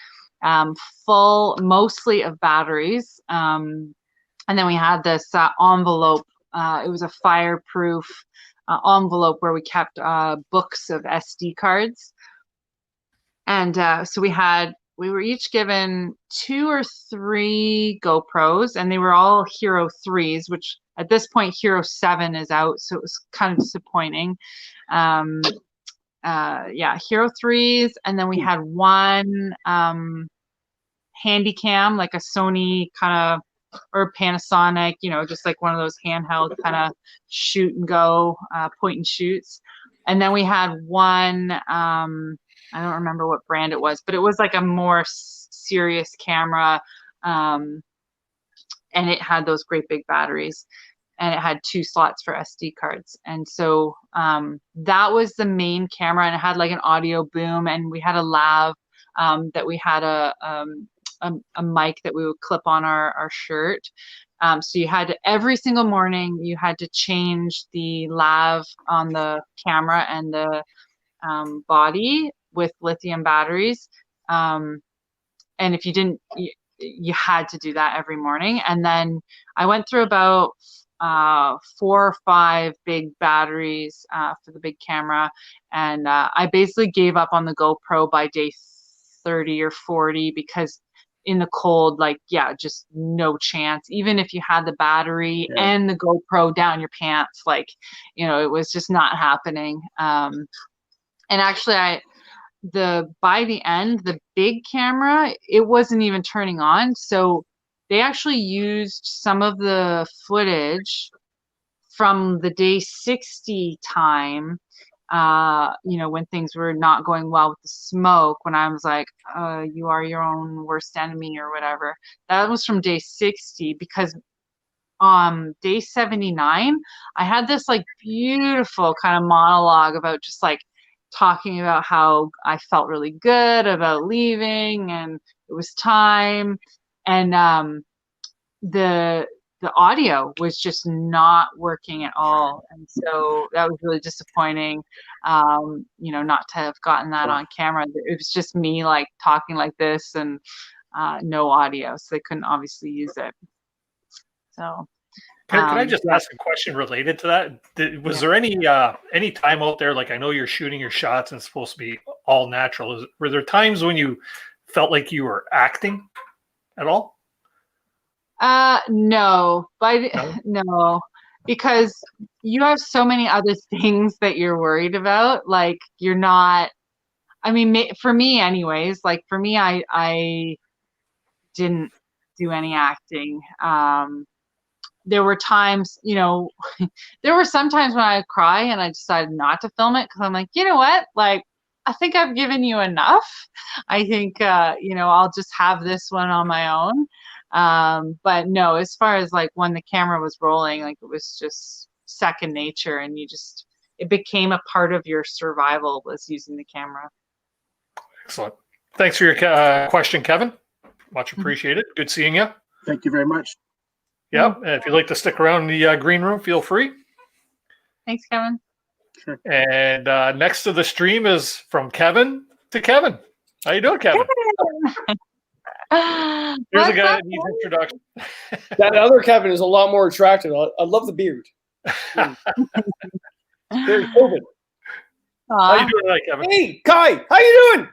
full mostly of batteries. And then we had this envelope. It was a fireproof envelope where we kept books of SD cards. And so we had we were each given 2 or 3 GoPros, and they were all Hero 3s, which at this point Hero 7 is out, so it was kind of disappointing. Yeah, Hero 3s, and then we had one handy cam, like a Sony kind of, or Panasonic, you know, just like one of those handheld kind of shoot and go, point and shoots. And then we had one, I don't remember what brand it was, but it was like a more serious camera, and it had those great big batteries, and it had 2 slots for SD cards. And so that was the main camera, and it had like an audio boom, and we had a lav that we had a mic that we would clip on our shirt. So you had to, every single morning, you had to change the lav on the camera and the body with lithium batteries. And if you didn't, you had to do that every morning. And then I went through about 4 or 5 big batteries for the big camera. And I basically gave up on the GoPro by day 30 or 40 because in the cold, like, yeah, just no chance. Even if you had the battery and the GoPro down your pants, like, you know, it was just not happening. And actually by the end, the big camera, it wasn't even turning on. So they actually used some of the footage from the day 60 time, you know, when things were not going well with the smoke, when I was like, you are your own worst enemy or whatever. That was from day 60, because day 79, I had this like beautiful kind of monologue about just like talking about how I felt really good about leaving and it was time. And the audio was just not working at all. And so that was really disappointing, you know, not to have gotten that on camera. It was just me like talking like this and no audio. So they couldn't obviously use it. So can I just ask a question related to that? Was there any time out there, like I know you're shooting your shots and it's supposed to be all natural. Were there times when you felt like you were acting at all? No, no, because you have so many other things that you're worried about. Like you're not, I mean, for me anyways, like for me, I didn't do any acting. There were times, you know, there were some times when I would cry and I decided not to film it because I'm like, you know what, like, I think I've given you enough. I think, you know, I'll just have this one on my own. But no, as far as like when the camera was rolling, like it was just second nature, and it became a part of your survival was using the camera. Excellent. Thanks for your question, Kevin. Much appreciated. Good seeing you. Thank you very much. Yeah. And if you'd like to stick around in the green room, feel free. Thanks, Kevin. Sure. And next to the stream is from Kevin to Kevin. How you doing, Kevin? Here's a guy that needs introduction. That other Kevin is a lot more attractive. I love the beard. Very COVID. How you doing tonight, Kevin? Hey, Kai, how you doing?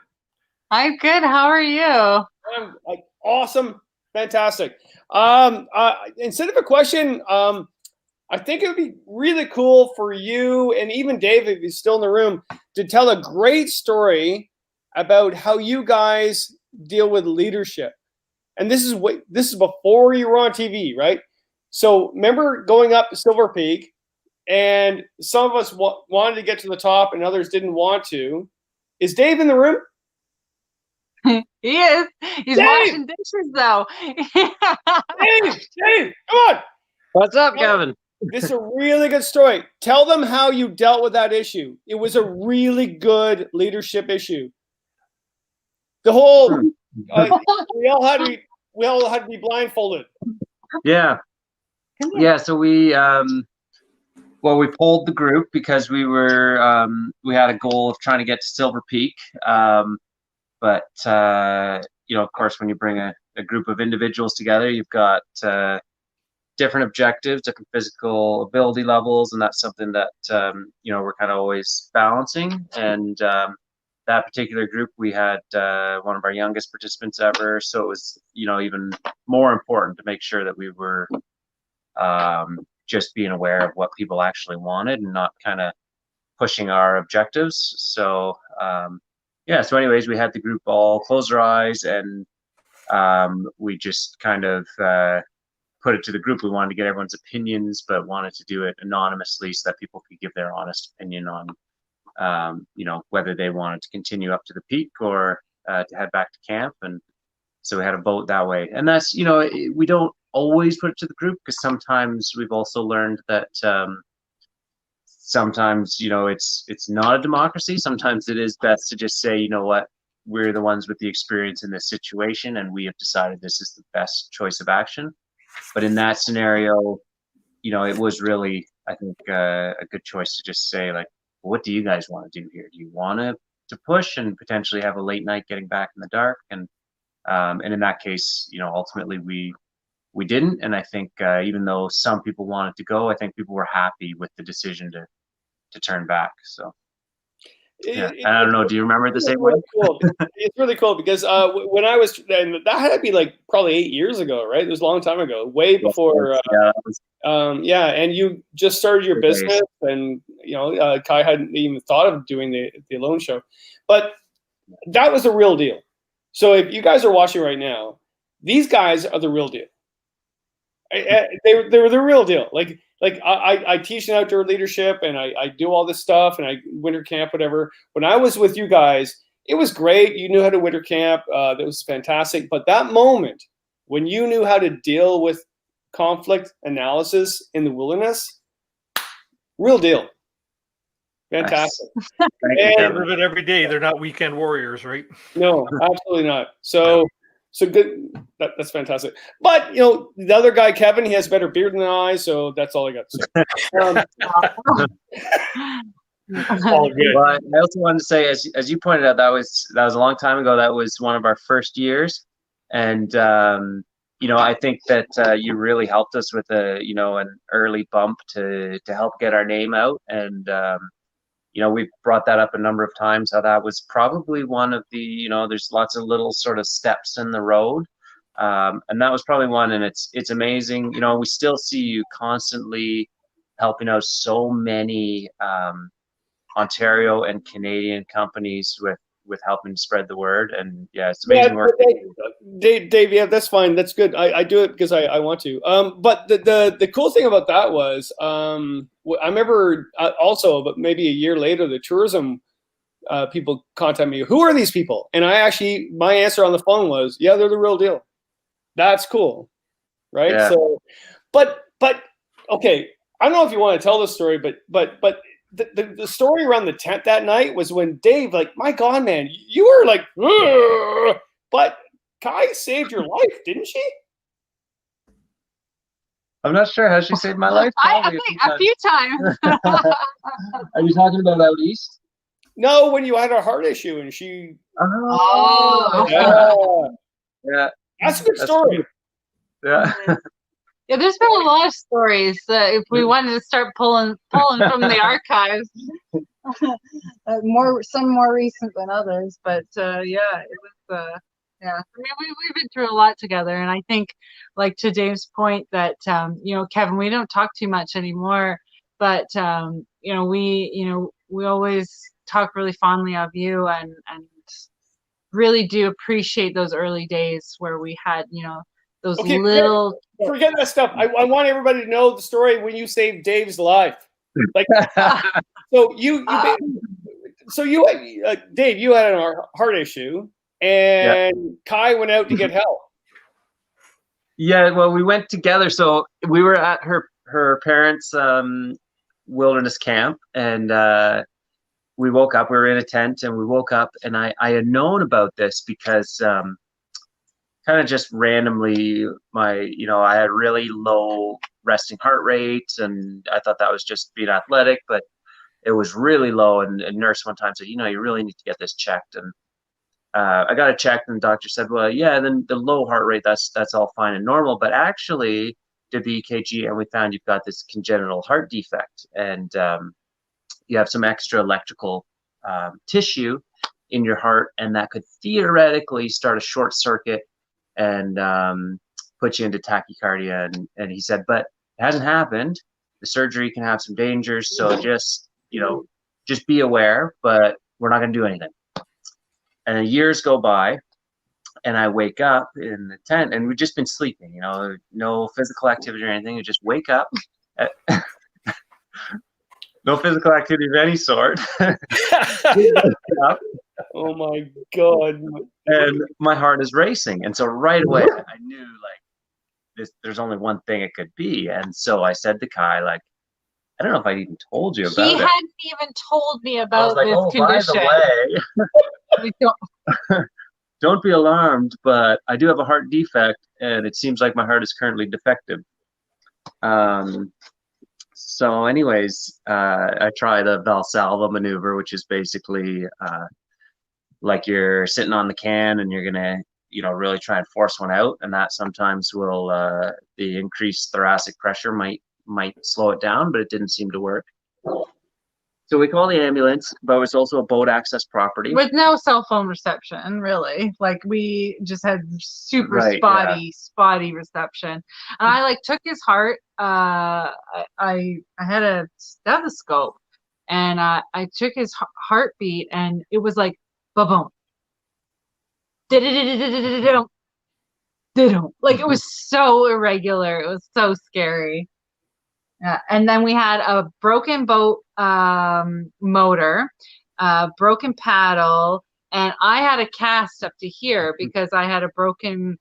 I'm good. How are you? I'm like awesome, fantastic. Instead of a question, I think it would be really cool for you and even Dave, if he's still in the room, to tell a great story about how you guys deal with leadership. And this is before you were on TV, right? So remember going up Silver Peak, and some of us wanted to get to the top and others didn't want to. Is Dave in the room? He is. He's Dave! washing dishes though. Dave, come on. What's up, Kevin? This is a really good story. Tell them how you dealt with that issue. It was a really good leadership issue. The whole we all had to be blindfolded. Yeah. So we we pulled the group because we were we had a goal of trying to get to Silver Peak. But you know, of course, when you bring a group of individuals together, you've got different objectives, different physical ability levels, and that's something that you know, we're kind of always balancing. And that particular group, we had one of our youngest participants ever. So it was, even more important to make sure that we were just being aware of what people actually wanted and not kind of pushing our objectives. So, so anyways, we had the group all close their eyes, and we just kind of put it to the group. We wanted to get everyone's opinions, but wanted to do it anonymously so that people could give their honest opinion on whether they wanted to continue up to the peak or to head back to camp. And so we had a vote that way. And that's, we don't always put it to the group, because sometimes we've also learned that sometimes, it's not a democracy. Sometimes it is best to just say, you know what, we're the ones with the experience in this situation, and we have decided this is the best choice of action. But in that scenario, it was really, I think, a good choice to just say, like, what do you guys want to do here? Do you want to push and potentially have a late night getting back in the dark? And in that case, ultimately we didn't. And I think even though some people wanted to go, I think people were happy with the decision to turn back. So yeah, and I don't know. Do you remember the same way? Cool. It's really cool because when I was, and that had to be like probably 8 years ago, right? It was a long time ago, way before. And you just started your business, and Kai hadn't even thought of doing the alone show, but that was the real deal. So if you guys are watching right now, these guys are the real deal. They were the real deal. Like I teach an outdoor leadership, and I do all this stuff, and I winter camp, whatever. When I was with you guys, it was great. You knew how to winter camp. That was fantastic. But that moment when you knew how to deal with conflict analysis in the wilderness, real deal. Fantastic. Nice. And live it every day. They're not weekend warriors, right? No, absolutely not. So good. That's fantastic. But the other guy, Kevin, he has better beard than I, so that's all I got to say. All good. Well, I also wanted to say, as you pointed out, that was a long time ago. That was one of our first years, and I think that you really helped us with an early bump to help get our name out, and we've brought that up a number of times, how that was probably one of the, there's lots of little sort of steps in the road. And that was probably one, and it's amazing. We still see you constantly helping out so many Ontario and Canadian companies with helping spread the word. And yeah, it's amazing work. Dave, yeah, that's fine. That's good. I do it because I want to. But the cool thing about that was, I remember also, but maybe a year later, the tourism people contact me. Who are these people? And my answer on the phone was, yeah, they're the real deal. That's cool, right? Yeah. So, but okay, I don't know if you want to tell the story, but the story around the tent that night was when Dave, like, my God, man, you were like, ugh! But Kai saved your life, didn't she? I'm not sure. Has she saved my life? I think a few times. Are you talking about out east? No, when you had a heart issue and she. Oh. Yeah. That's a good story. Yeah. Yeah, there's been a lot of stories. If we wanted to start pulling from the archives, some more recent than others. But yeah, it was. Yeah, I mean, we've been through a lot together, and I think, like, to Dave's point that Kevin, we don't talk too much anymore, but we always talk really fondly of you, and really do appreciate those early days where we had those little. Forget that stuff. I want everybody to know the story when you saved Dave's life. Like, so you Dave, you had a heart issue. And Kai went out to get help. Yeah, well, we went together. So we were at her parents' wilderness camp, and we woke up. We were in a tent, and we woke up, and I had known about this because kind of just randomly, I had really low resting heart rate, and I thought that was just being athletic, but it was really low. And a nurse one time said, you really need to get this checked. And I got it checked, and the doctor said, well, yeah, then the low heart rate, that's all fine and normal, but actually did the EKG, and we found you've got this congenital heart defect, and you have some extra electrical tissue in your heart, and that could theoretically start a short circuit and put you into tachycardia. And he said, but it hasn't happened. The surgery can have some dangers, so just be aware, but we're not going to do anything. And years go by, and I wake up in the tent, and we've just been sleeping, no physical activity or anything. You just wake up. No physical activity of any sort. Oh my God. And my heart is racing. And so right away I knew like there's only one thing it could be. And so I said to Kai, like, I don't know if I even told you about it. He hadn't even told me about like, this condition. By the way, don't be alarmed, but I do have a heart defect, and it seems like my heart is currently defective. So anyways, I try the Valsalva maneuver, which is basically like you're sitting on the can and you're gonna, really try and force one out, and that sometimes will the increased thoracic pressure might slow it down, but it didn't seem to work. So we call the ambulance, but it's also a boat access property with no cell phone reception, really. Like, we just had super spotty reception. And I like took his heart. I had a stethoscope, and I took his heartbeat, and it was like ba-boom, like it was so irregular. It was so scary. And then we had a broken boat motor, broken paddle, and I had a cast up to here because I had a broken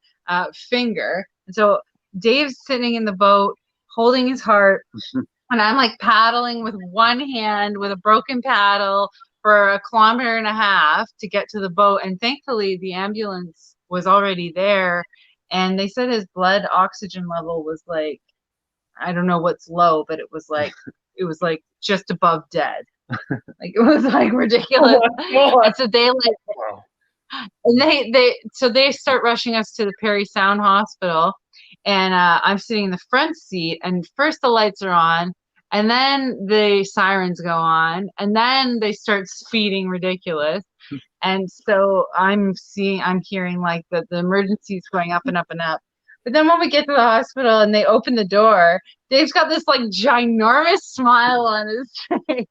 finger. And so Dave's sitting in the boat holding his heart, and I'm like paddling with one hand with a broken paddle for 1.5 kilometers to get to the boat. And thankfully the ambulance was already there, and they said his blood oxygen level was like, I don't know what's low, but it was like just above dead. Like, it was like ridiculous. And so they start rushing us to the Perry Sound Hospital, and I'm sitting in the front seat, and first the lights are on, and then the sirens go on, and then they start speeding ridiculous. And so I'm hearing like the emergencies going up and up and up. But then when we get to the hospital and they open the door, Dave's got this like ginormous smile on his face.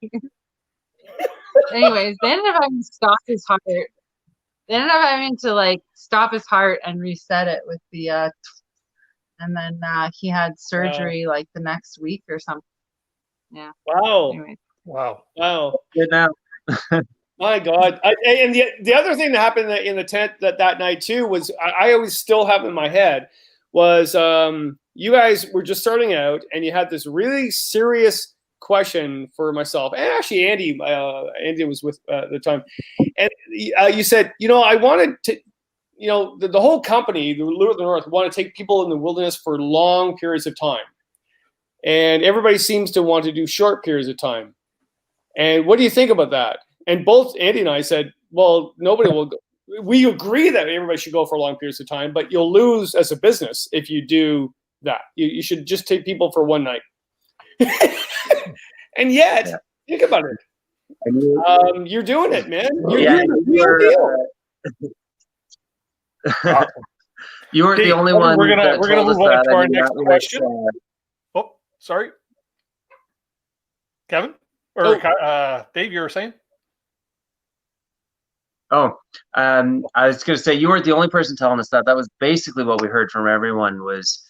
Anyways, they ended up having to stop his heart. They ended up having to like stop his heart and reset it with the and then he had surgery like the next week or something. Yeah. Wow. Anyways. Wow. Good now. My God. And the other thing that happened in the tent that night too was I always still have in my head was you guys were just starting out, and you had this really serious question for myself, and actually Andy was with at the time, and you said, I wanted to, the whole company, the Lure of the North, want to take people in the wilderness for long periods of time, and everybody seems to want to do short periods of time. And what do you think about that? And both Andy and I said, well, nobody will go. We agree that everybody should go for long periods of time, but you'll lose as a business if you do that. You should just take people for one night. And yet, think about it. You're doing it, man. You're doing the real deal. You weren't the only one. We're gonna move on to our next question. Oh, sorry, Kevin or Dave, you were saying? Oh, I was going to say, you weren't the only person telling us that. That was basically what we heard from everyone was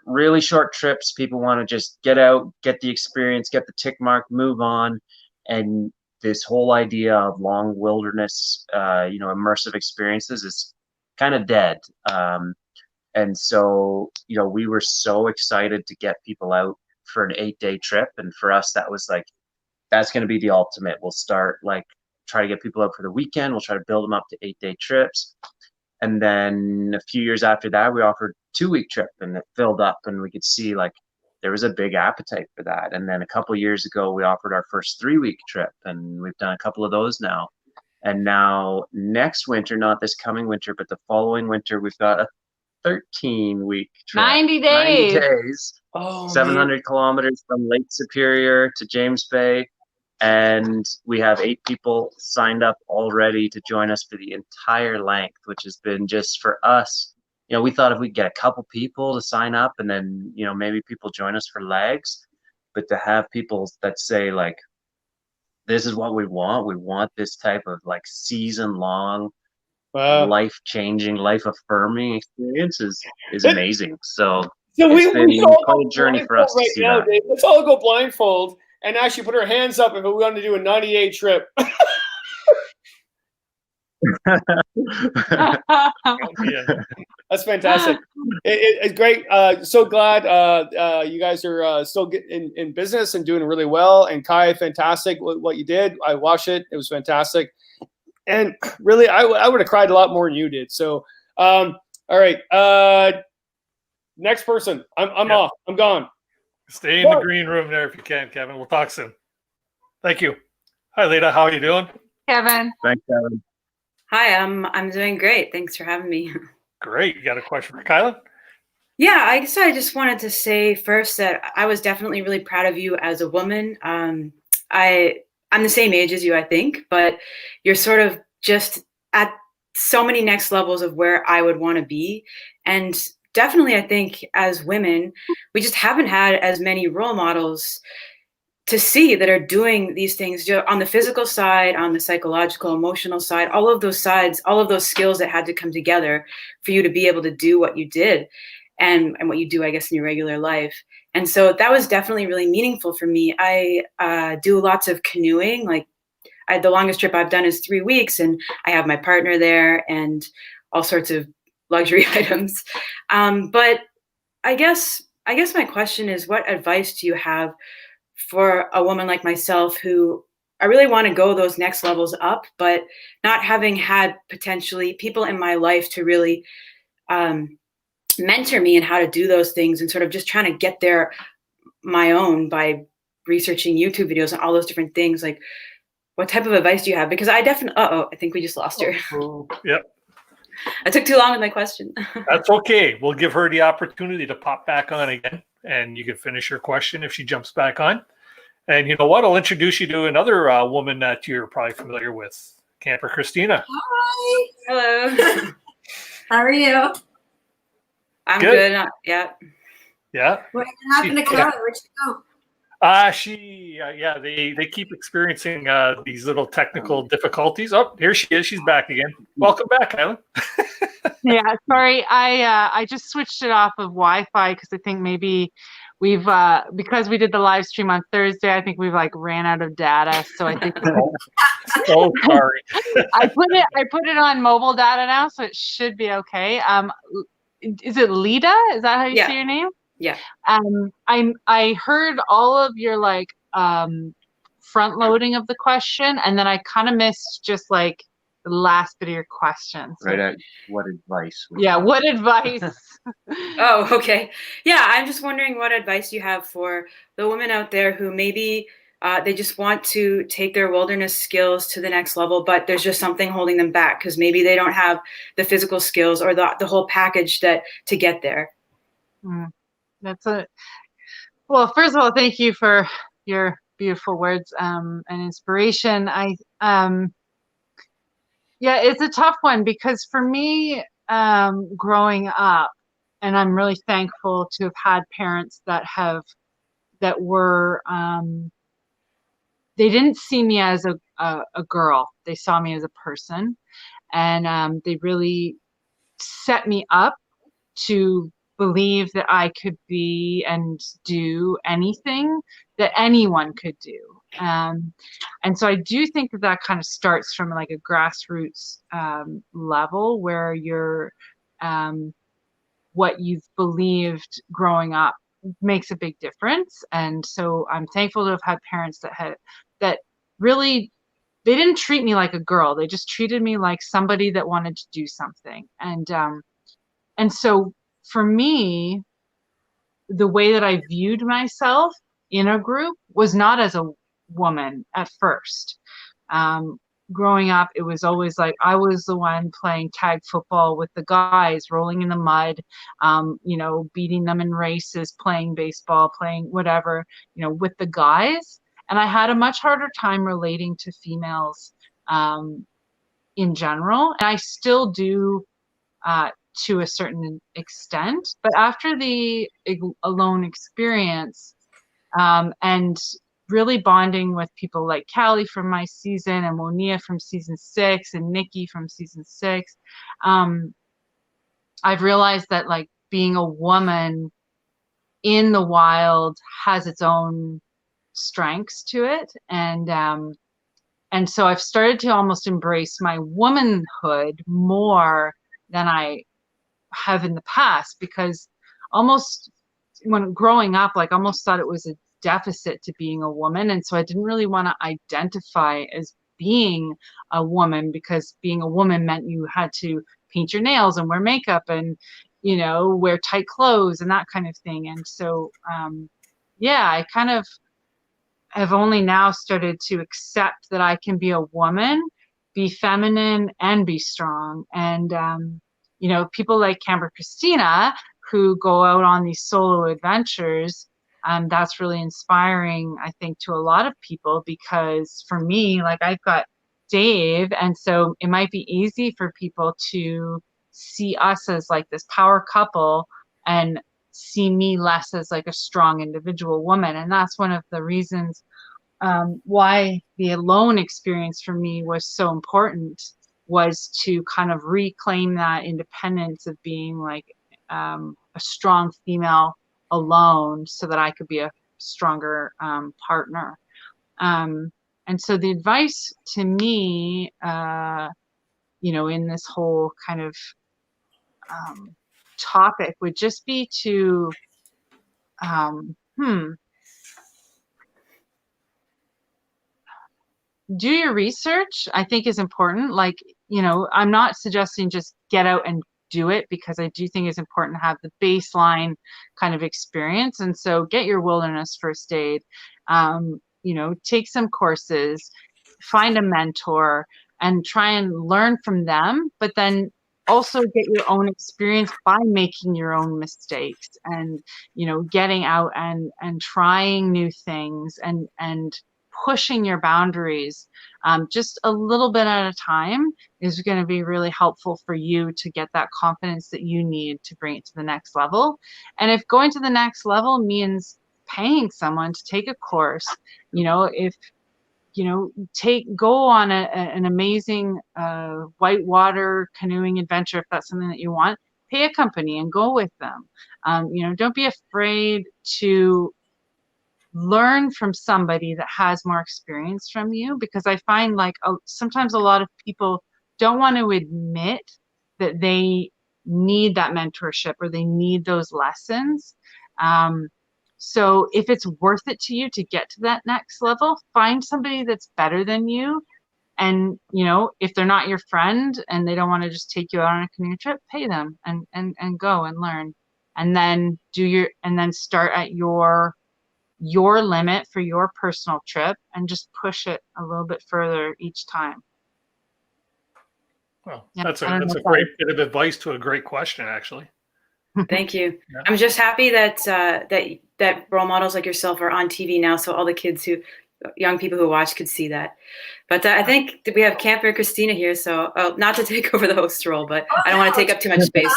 really short trips. People want to just get out, get the experience, get the tick mark, move on. And this whole idea of long wilderness, immersive experiences is kind of dead. And so, we were so excited to get people out for an 8-day trip. And for us, that was like, that's going to be the ultimate. We'll start try to get people out for the weekend. We'll try to build them up to 8-day trips. And then a few years after that, we offered 2-week trip, and it filled up, and we could see there was a big appetite for that. And then a couple of years ago, we offered our first 3-week trip, and we've done a couple of those now. And now next winter, not this coming winter, but the following winter, we've got a 13-week trip. 90 days. 90 days. Oh, 700 kilometers from Lake Superior to James Bay. And we have 8 people signed up already to join us for the entire length, which has been just for us. You know, we thought if we get a couple people to sign up and then, you know, maybe people join us for legs, but to have people that say like, this is what we want this type of like season long, Wow. life-changing, life-affirming experience is It- amazing. So So it's been should all quite go a journey for us to blindfold see now, that. Dave. Let's all go blindfold and actually put our hands up if we want to do a 98 trip. Yeah. That's fantastic. It's great. So glad you guys are still in business and doing really well. And Kai, fantastic what you did. I watched it. It was fantastic. And really, I would have cried a lot more than you did. So, all right. Next person. I'm off. I'm gone. Stay in the green room there if you can, Kevin. We'll talk soon. Thank you. Hi, Lita. How are you doing? Kevin. Thanks, Kevin. Hi, I'm doing great. Thanks for having me. Great. You got a question for Kieilyn? Yeah, I guess I just wanted to say first that I was definitely really proud of you as a woman. I'm the same age as you, I think, but you're sort of just at so many next levels of where I would want to be. And definitely, I think as women, we just haven't had as many role models to see that are doing these things on the physical side, on the psychological, emotional side, all of those sides, all of those skills that had to come together for you to be able to do what you did and what you do, I guess, in your regular life. And so that was definitely really meaningful for me. I do lots of canoeing. Like the longest trip I've done is 3 weeks, and I have my partner there and all sorts of luxury items. But I guess my question is, what advice do you have for a woman like myself who I really want to go those next levels up, but not having had potentially people in my life to really mentor me in how to do those things, and sort of just trying to get there my own by researching YouTube videos and all those different things. Like, what type of advice do you have? Because I definitely, I think we just lost her. Yep. I took too long with my question. That's okay. We'll give her the opportunity to pop back on again, and you can finish your question if she jumps back on. And you know what? I'll introduce you to another woman that you're probably familiar with, Camper Christina. Hi. Hello. How are you? I'm Good. good. Yeah. Yeah. What happened to Kara? Where'd she go? They keep experiencing these little technical difficulties. Oh, here she is. She's back again. Welcome back, Kieilyn. Yeah, sorry. I just switched it off of Wi-Fi because I think maybe we've because we did the live stream on Thursday. I think we've like ran out of data. So I think Oh, sorry. I put it on mobile data now, so it should be okay. Is it Lita? Is that how you say your name? Yeah. I heard all of your like front loading of the question, and then I kind of missed just like the last bit of your question. So, Right. What advice? what advice? Oh, okay. Yeah, I'm just wondering what advice you have for the women out there who maybe they just want to take their wilderness skills to the next level, but there's just something holding them back because maybe they don't have the physical skills or the whole package to get there. Well, first of all, thank you for your beautiful words and inspiration. It's a tough one because for me, growing up, and I'm really thankful to have had parents that were they didn't see me as a girl. They saw me as a person, and they really set me up to believe that I could be and do anything that anyone could do. And so I do think that kind of starts from like a grassroots level where you're what you've believed growing up makes a big difference. And so I'm thankful to have had parents that really, they didn't treat me like a girl. They just treated me like somebody that wanted to do something. And so for me, the way that I viewed myself in a group was not as a woman at first. Growing up, it was always like I was the one playing tag football with the guys, rolling in the mud, beating them in races, playing baseball, playing whatever, with the guys. and I had a much harder time relating to females in general, and I still do to a certain extent. But after the alone experience, and really bonding with people like Callie from my season, and Monia from season 6, and Nikki from season 6, I've realized that like being a woman in the wild has its own strengths to it, and so I've started to almost embrace my womanhood more than I have in the past, because almost when growing up, like almost thought it was a deficit to being a woman, and so I didn't really want to identify as being a woman, because being a woman meant you had to paint your nails and wear makeup and, you know, wear tight clothes and that kind of thing. And so yeah, I kind of have only now started to accept that I can be a woman, be feminine, and be strong. And you know, people like Camber Christina, who go out on these solo adventures, that's really inspiring, I think, to a lot of people, because for me, like, I've got Dave, and so it might be easy for people to see us as like this power couple and see me less as like a strong individual woman. And that's one of the reasons why the alone experience for me was so important, was to kind of reclaim that independence of being like a strong female alone, so that I could be a stronger partner. And so the advice to me, you know, in this whole kind of topic would just be to do your research, I think, is important. Like, you know, I'm not suggesting just get out and do it, because I do think it's important to have the baseline kind of experience. And so get your wilderness first aid, you know, take some courses, find a mentor, and try and learn from them, but then also get your own experience by making your own mistakes, and, you know, getting out and trying new things, and pushing your boundaries just a little bit at a time is going to be really helpful for you to get that confidence that you need to bring it to the next level. And if going to the next level means paying someone to take a course, you know, if, you know, go on an amazing whitewater canoeing adventure, if that's something that you want, pay a company and go with them. You know, don't be afraid to learn from somebody that has more experience from you, because I find like sometimes a lot of people don't want to admit that they need that mentorship or they need those lessons. So if it's worth it to you to get to that next level, find somebody that's better than you. And, you know, if they're not your friend and they don't want to just take you out on a canoe trip, pay them and go and learn. And then start at your limit for your personal trip, and just push it a little bit further each time. Well, yeah, that's a great bit of advice to a great question, actually. Thank you. Yeah. I'm just happy that that role models like yourself are on TV now, so all the young people who watch could see that. But I think we have Camper Christina here, so not to take over the host role, but I don't want to take up too much space.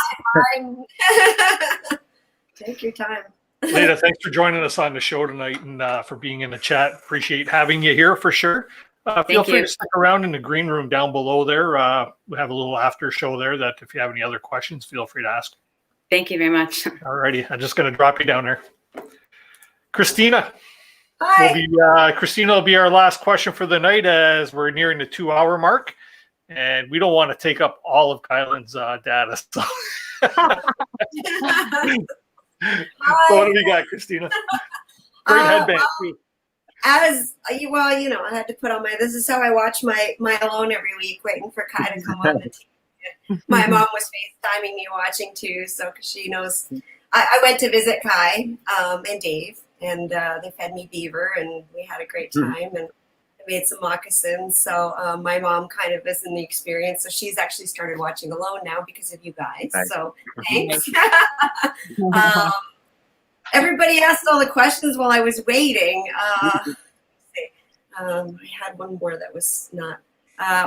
Take your time. Leda, thanks for joining us on the show tonight, and for being in the chat. Appreciate having you here for sure. Feel free to stick around in the green room down below there. We have a little after show there that if you have any other questions, feel free to ask. Thank you very much. All righty. I'm just going to drop you down there. Christina. Hi. Christina will be our last question for the night, as we're nearing the 2-hour mark, and we don't want to take up all of Kieilyn's data. So. So what do we got, Christina? Great headband too. As well, you know, I had to put on this is how I watch my Alone every week, waiting for Kai to come on the TV. My mom was FaceTiming me watching too, so because she knows. I went to visit Kai and Dave, and they fed me beaver, and we had a great time, and I made some moccasins. So my mom kind of is in the experience, so she's actually started watching Alone now because of you guys. So thanks. Everybody asked all the questions while I was waiting. I had one more that was not.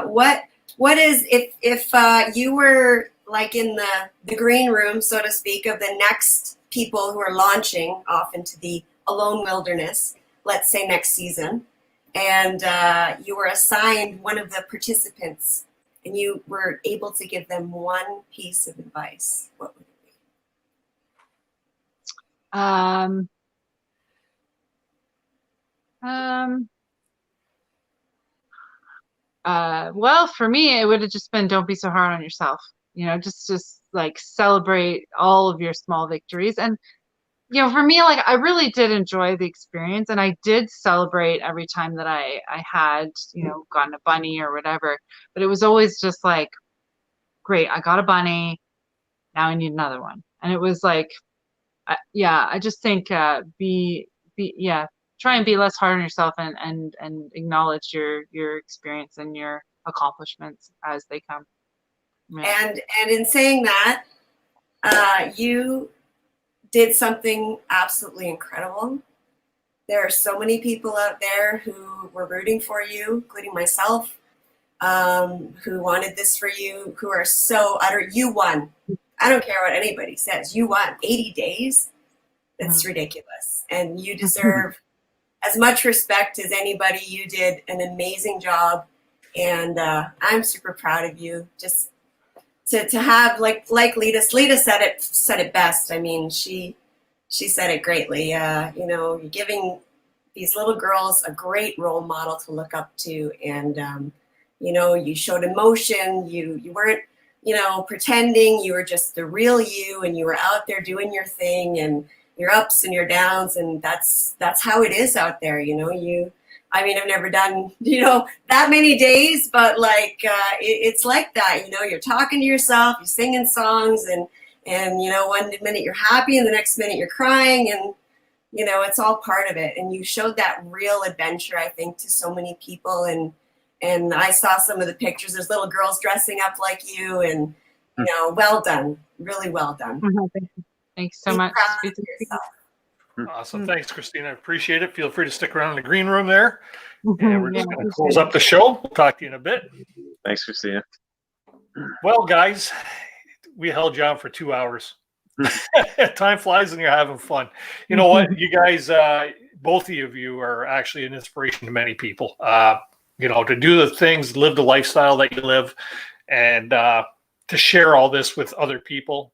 What is if you were like in the green room, so to speak, of the next people who are launching off into the alone wilderness, let's say next season, and you were assigned one of the participants, and you were able to give them one piece of advice, what would it be? Well, for me, it would have just been don't be so hard on yourself. Just like celebrate all of your small victories. And for me, like I really did enjoy the experience, and I did celebrate every time that I had gotten a bunny or whatever. But it was always just like, great, I got a bunny, now I need another one. And it was like, I just think try and be less hard on yourself, and acknowledge your experience and your accomplishments as they come. Yeah. And in saying that, you did something absolutely incredible. There are so many people out there who were rooting for you, including myself, who wanted this for you, who are so utter. You won. I don't care what anybody says. You won 80 days. That's ridiculous. And you deserve as much respect as anybody. You did an amazing job. And I'm super proud of you. Just to have like Lita said it best. I mean, she said it greatly. You're giving these little girls a great role model to look up to, and you showed emotion. You weren't pretending. You were just the real you, and you were out there doing your thing, and your ups and your downs, and that's how it is out there. I've never done, that many days, but like, it's like that, you're talking to yourself, you're singing songs, and one minute you're happy and the next minute you're crying, and, it's all part of it. And you showed that real adventure, I think, to so many people. And I saw some of the pictures, there's little girls dressing up like you, and, well done, really well done. Thanks so much. Awesome. Thanks, Christina. I appreciate it. Feel free to stick around in the green room there. And we're just going to close up the show. We'll talk to you in a bit. Thanks, Christina. Well, guys, we held you on for 2 hours. Time flies and you're having fun. You know what? You guys, both of you are actually an inspiration to many people. To do the things, live the lifestyle that you live, and to share all this with other people.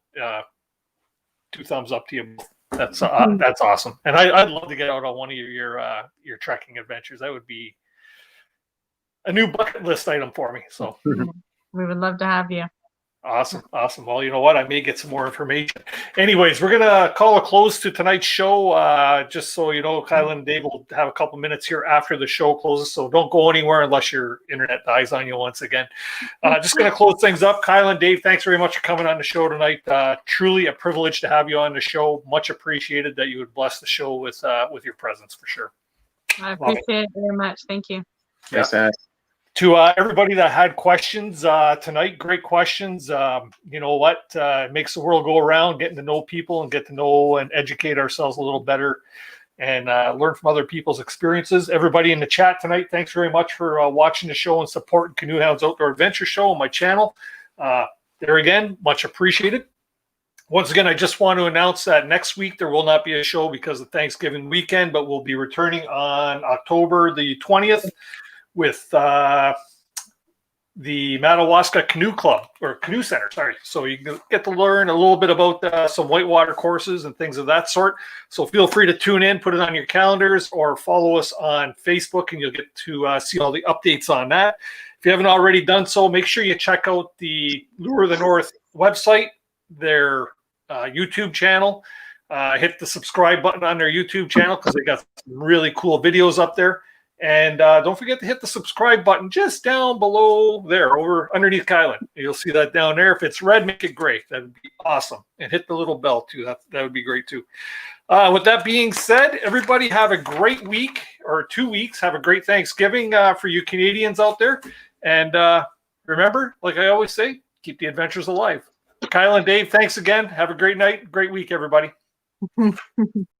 2 thumbs up to you. That's awesome, and I'd love to get out on one of your trekking adventures. That would be a new bucket list item for me. So we would love to have you. Awesome. Well, you know what? I may get some more information. Anyways, we're gonna call a close to tonight's show. Just so you know, Kieilyn and Dave will have a couple minutes here after the show closes. So don't go anywhere unless your internet dies on you once again. Just gonna close things up. Kieilyn, Dave, thanks very much for coming on the show tonight. Truly a privilege to have you on the show. Much appreciated that you would bless the show with your presence for sure. I appreciate it very much. Thank you. Yes, yeah. To everybody that had questions tonight, great questions. You know what? It makes the world go around, getting to know people and get to know and educate ourselves a little better, and learn from other people's experiences. Everybody in the chat tonight, thanks very much for watching the show and supporting Canoehound's Outdoor Adventure Show on my channel. There again, much appreciated. Once again, I just want to announce that next week there will not be a show because of Thanksgiving weekend, but we'll be returning on October the 20th. With the Madawaska Canoe Club, or Canoe Center, sorry. So you can get to learn a little bit about some whitewater courses and things of that sort. So feel free to tune in, put it on your calendars, or follow us on Facebook, and you'll get to see all the updates on that. If you haven't already done so, make sure you check out the Lure of the North website, their YouTube channel. Hit the subscribe button on their YouTube channel because they got some really cool videos up there. And don't forget to hit the subscribe button just down below there, over underneath Kieilyn. You'll see that down there. If it's red, make it gray. That would be awesome. And hit the little bell too. That would be great too. With that being said, everybody have a great week or 2 weeks. Have a great Thanksgiving for you Canadians out there. And remember, like I always say, keep the adventures alive. Kieilyn, Dave, thanks again. Have a great night. Great week, everybody.